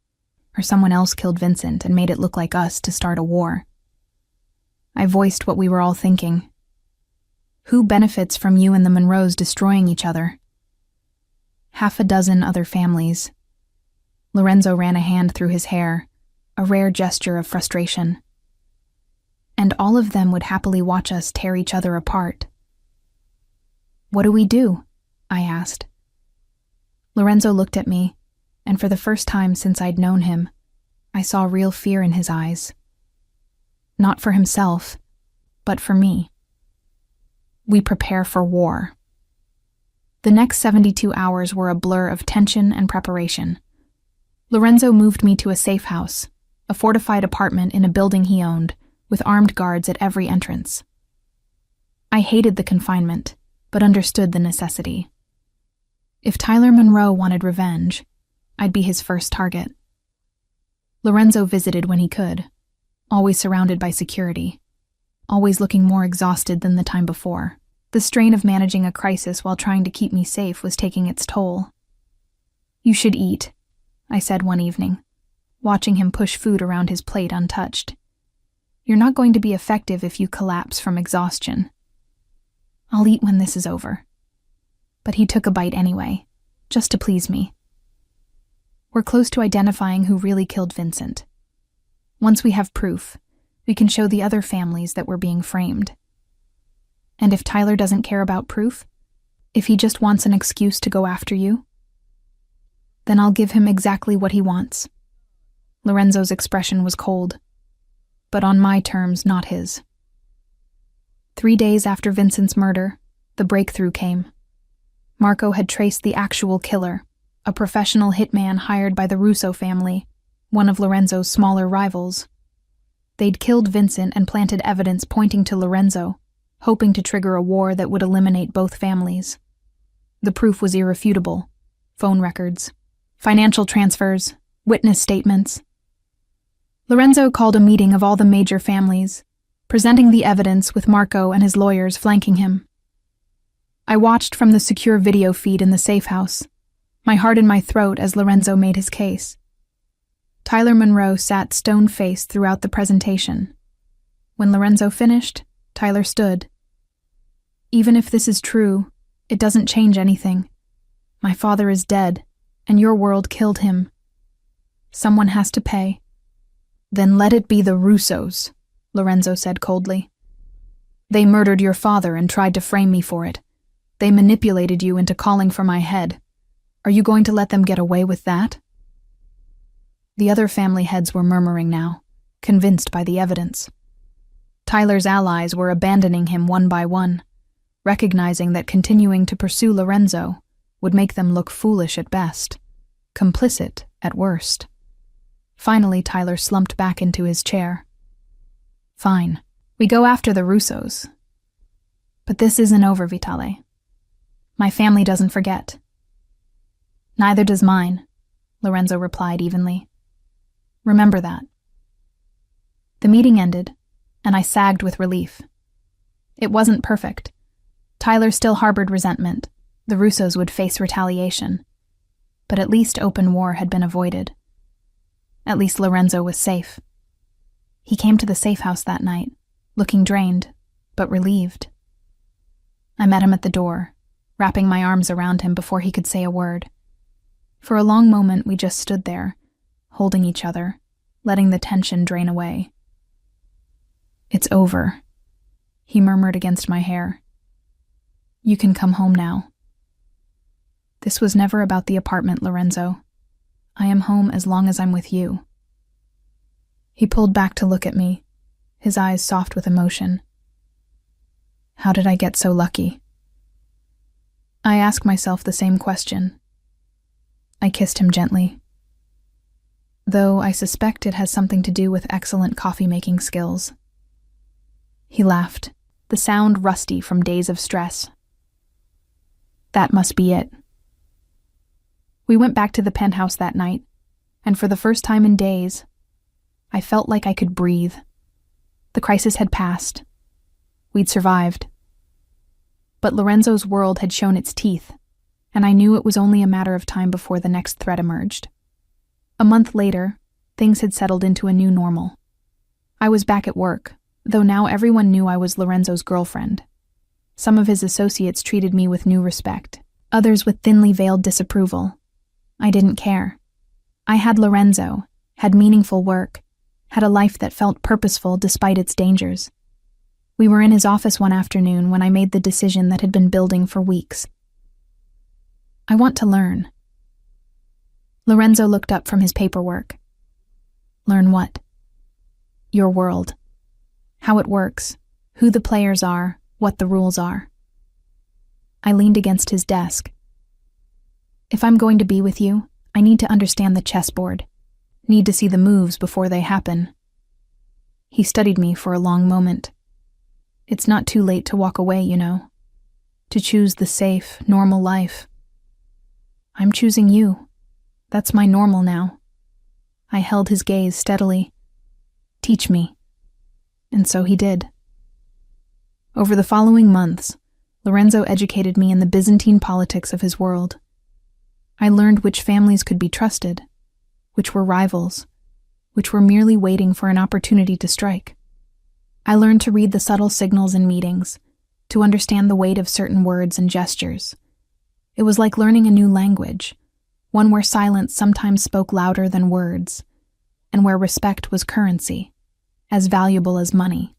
Or someone else killed Vincent and made it look like us to start a war." I voiced what we were all thinking. Who benefits from you and the Monroes destroying each other? 6 other families. Lorenzo ran a hand through his hair, a rare gesture of frustration. And all of them would happily watch us tear each other apart. "What do we do?" I asked. Lorenzo looked at me, and for the first time since I'd known him, I saw real fear in his eyes. Not for himself, but for me. "We prepare for war." The next 72 hours were a blur of tension and preparation. Lorenzo moved me to a safe house, a fortified apartment in a building he owned, with armed guards at every entrance. I hated the confinement, but understood the necessity. If Tyler Monroe wanted revenge, I'd be his first target. Lorenzo visited when he could, always surrounded by security, always looking more exhausted than the time before. The strain of managing a crisis while trying to keep me safe was taking its toll. "You should eat," I said one evening, watching him push food around his plate untouched. "You're not going to be effective if you collapse from exhaustion." "I'll eat when this is over." But he took a bite anyway, just to please me. We're close to identifying who really killed Vincent. Once we have proof, we can show the other families that we're being framed. And if Tyler doesn't care about proof, if he just wants an excuse to go after you, then I'll give him exactly what he wants. Lorenzo's expression was cold, but on my terms, not his. 3 days after Vincent's murder, the breakthrough came. Marco had traced the actual killer, a professional hitman hired by the Russo family, one of Lorenzo's smaller rivals. They'd killed Vincent and planted evidence pointing to Lorenzo, hoping to trigger a war that would eliminate both families. The proof was irrefutable: phone records, financial transfers, witness statements. Lorenzo called a meeting of all the major families, presenting the evidence with Marco and his lawyers flanking him. I watched from the secure video feed in the safe house, my heart in my throat as Lorenzo made his case. Tyler Monroe sat stone-faced throughout the presentation. When Lorenzo finished, Tyler stood. "Even if this is true, it doesn't change anything. My father is dead, and your world killed him. Someone has to pay." "Then let it be the Russos," Lorenzo said coldly. "They murdered your father and tried to frame me for it. They manipulated you into calling for my head. Are you going to let them get away with that?" The other family heads were murmuring now, convinced by the evidence. Tyler's allies were abandoning him one by one, recognizing that continuing to pursue Lorenzo would make them look foolish at best, complicit at worst. Finally, Tyler slumped back into his chair. "Fine, we go after the Russos. But this isn't over, Vitale. My family doesn't forget." "Neither does mine," Lorenzo replied evenly. "Remember that." The meeting ended, and I sagged with relief. It wasn't perfect. Tyler still harbored resentment. The Russos would face retaliation. But at least open war had been avoided. At least Lorenzo was safe. He came to the safe house that night, looking drained, but relieved. I met him at the door, wrapping my arms around him before he could say a word. For a long moment, we just stood there, holding each other, letting the tension drain away. "It's over," he murmured against my hair. "You can come home now." "This was never about the apartment, Lorenzo. I am home as long as I'm with you." He pulled back to look at me, his eyes soft with emotion. How did I get so lucky? I ask myself the same question. I kissed him gently, though I suspect it has something to do with excellent coffee-making skills. He laughed, the sound rusty from days of stress. That must be it. We went back to the penthouse that night, and for the first time in days, I felt like I could breathe. The crisis had passed. We'd survived. But Lorenzo's world had shown its teeth, and I knew it was only a matter of time before the next threat emerged. A month later, things had settled into a new normal. I was back at work, though now everyone knew I was Lorenzo's girlfriend. Some of his associates treated me with new respect, others with thinly veiled disapproval. I didn't care. I had Lorenzo, had meaningful work, had a life that felt purposeful despite its dangers. We were in his office one afternoon when I made the decision that had been building for weeks. I want to learn. Lorenzo looked up from his paperwork. Learn what? Your world. How it works, who the players are, what the rules are. I leaned against his desk. If I'm going to be with you, I need to understand the chessboard. Need to see the moves before they happen. He studied me for a long moment. It's not too late to walk away, you know. To choose the safe, normal life. I'm choosing you. That's my normal now. I held his gaze steadily. Teach me. And so he did. Over the following months, Lorenzo educated me in the Byzantine politics of his world. I learned which families could be trusted, which were rivals, which were merely waiting for an opportunity to strike. I learned to read the subtle signals in meetings, to understand the weight of certain words and gestures. It was like learning a new language, one where silence sometimes spoke louder than words, and where respect was currency, as valuable as money.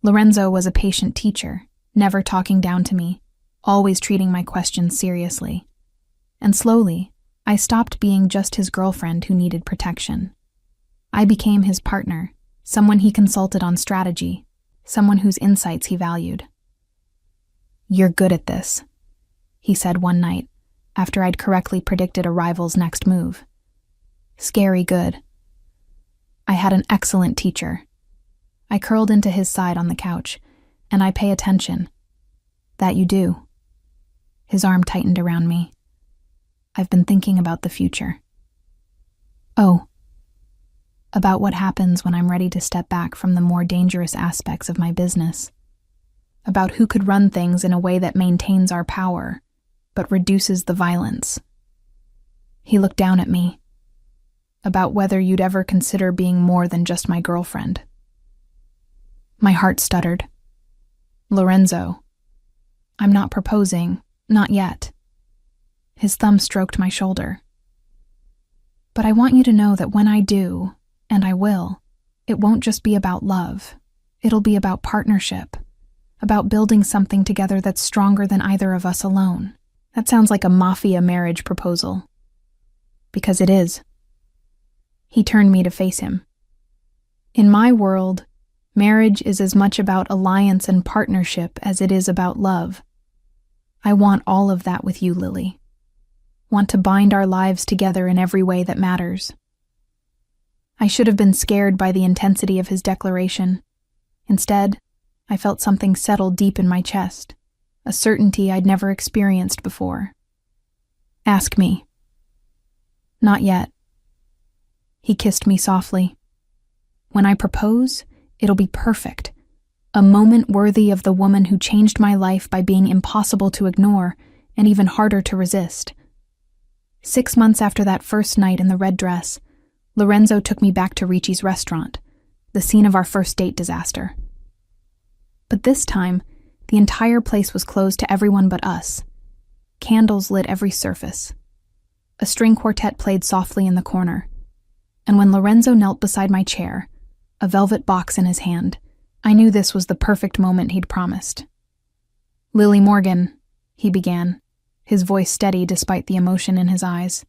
Lorenzo was a patient teacher, never talking down to me, always treating my questions seriously. And slowly, I stopped being just his girlfriend who needed protection. I became his partner, someone he consulted on strategy, someone whose insights he valued. "You're good at this," he said one night, after I'd correctly predicted a rival's next move. Scary good. I had an excellent teacher. I curled into his side on the couch, and I pay attention. That you do. His arm tightened around me. I've been thinking about the future. Oh. About what happens when I'm ready to step back from the more dangerous aspects of my business. About who could run things in a way that maintains our power, but reduces the violence. He looked down at me. About whether you'd ever consider being more than just my girlfriend. My heart stuttered. Lorenzo. I'm not proposing, not yet. His thumb stroked my shoulder. But I want you to know that when I do, and I will, it won't just be about love. It'll be about partnership, about building something together that's stronger than either of us alone. That sounds like a Mafia marriage proposal. Because it is. He turned me to face him. In my world, marriage is as much about alliance and partnership as it is about love. I want all of that with you, Lily. Want to bind our lives together in every way that matters. I should have been scared by the intensity of his declaration. Instead, I felt something settle deep in my chest, a certainty I'd never experienced before. Ask me. Not yet. He kissed me softly. When I propose, It'll be perfect. A moment worthy of the woman who changed my life by being impossible to ignore and even harder to resist. 6 months after that first night in the red dress, Lorenzo took me back to Ricci's restaurant, the scene of our first date disaster. But this time, the entire place was closed to everyone but us. Candles lit every surface. A string quartet played softly in the corner. And when Lorenzo knelt beside my chair, a velvet box in his hand, I knew this was the perfect moment he'd promised. "Lily Morgan," he began, his voice steady despite the emotion in his eyes.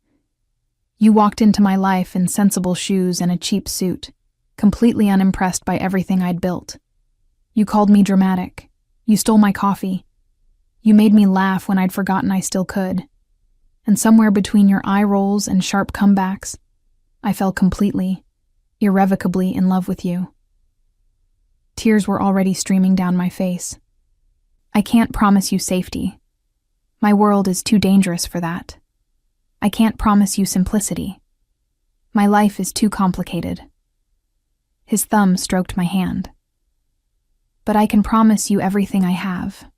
"You walked into my life in sensible shoes and a cheap suit, completely unimpressed by everything I'd built. You called me dramatic. You stole my coffee. You made me laugh when I'd forgotten I still could. And somewhere between your eye rolls and sharp comebacks, I fell completely, irrevocably in love with you." Tears were already streaming down my face. "I can't promise you safety. My world is too dangerous for that. I can't promise you simplicity. My life is too complicated." His thumb stroked my hand. "But I can promise you everything I have.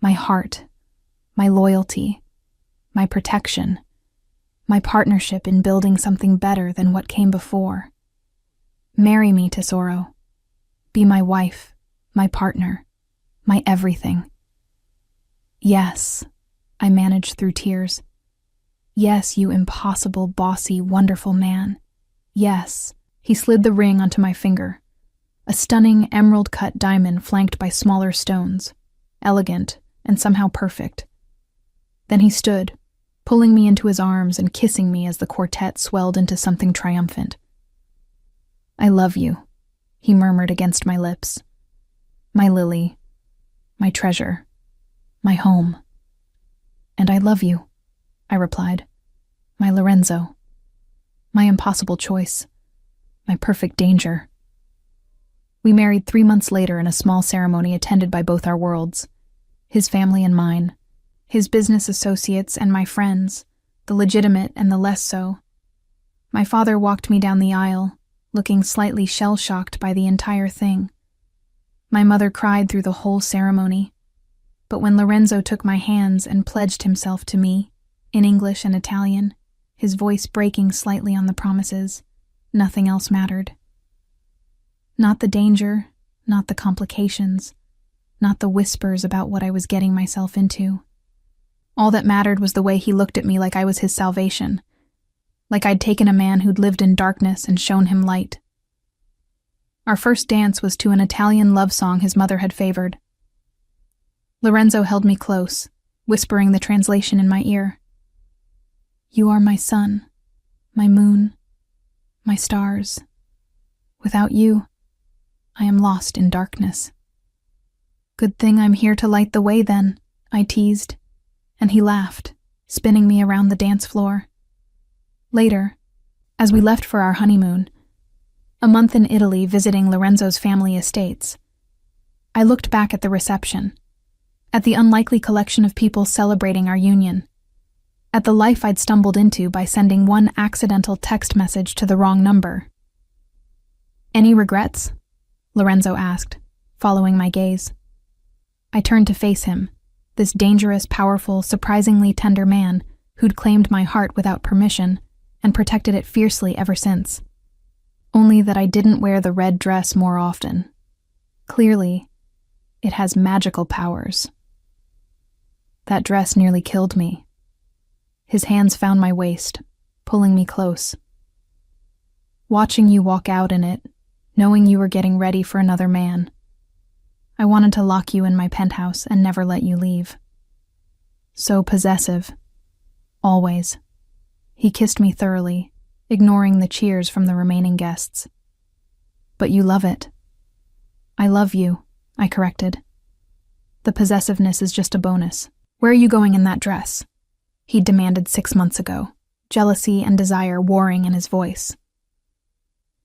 My heart, my loyalty, my protection, my partnership in building something better than what came before. Marry me, Tesoro. Be my wife, my partner, my everything." "Yes," I managed through tears. "Yes, you impossible, bossy, wonderful man. Yes." He slid the ring onto my finger, a stunning emerald-cut diamond flanked by smaller stones, elegant and somehow perfect. Then he stood, pulling me into his arms and kissing me as the quartet swelled into something triumphant. "I love you," he murmured against my lips. "My Lily, my treasure, my home." "And I love you," I replied. "My Lorenzo, my impossible choice, my perfect danger." We married 3 months later in a small ceremony attended by both our worlds, his family and mine, his business associates and my friends, the legitimate and the less so. My father walked me down the aisle, looking slightly shell-shocked by the entire thing. My mother cried through the whole ceremony, but when Lorenzo took my hands and pledged himself to me, in English and Italian, his voice breaking slightly on the promises, nothing else mattered. Not the danger, not the complications, not the whispers about what I was getting myself into. All that mattered was the way he looked at me like I was his salvation, like I'd taken a man who'd lived in darkness and shown him light. Our first dance was to an Italian love song his mother had favored. Lorenzo held me close, whispering the translation in my ear. "You are my sun, my moon, my stars. Without you, I am lost in darkness." "Good thing I'm here to light the way then," I teased, and he laughed, spinning me around the dance floor. Later, as we left for our honeymoon, a month in Italy visiting Lorenzo's family estates, I looked back at the reception, at the unlikely collection of people celebrating our union, at the life I'd stumbled into by sending one accidental text message to the wrong number. "Any regrets?" Lorenzo asked, following my gaze. I turned to face him, this dangerous, powerful, surprisingly tender man who'd claimed my heart without permission and protected it fiercely ever since. Only that I didn't wear the red dress more often. Clearly, it has magical powers. That dress nearly killed me. His hands found my waist, pulling me close. Watching you walk out in it, knowing you were getting ready for another man, I wanted to lock you in my penthouse and never let you leave. So possessive. Always. He kissed me thoroughly, ignoring the cheers from the remaining guests. "But you love it." "I love you," I corrected. "The possessiveness is just a bonus. Where are you going in that dress?" He demanded 6 months ago, jealousy and desire warring in his voice.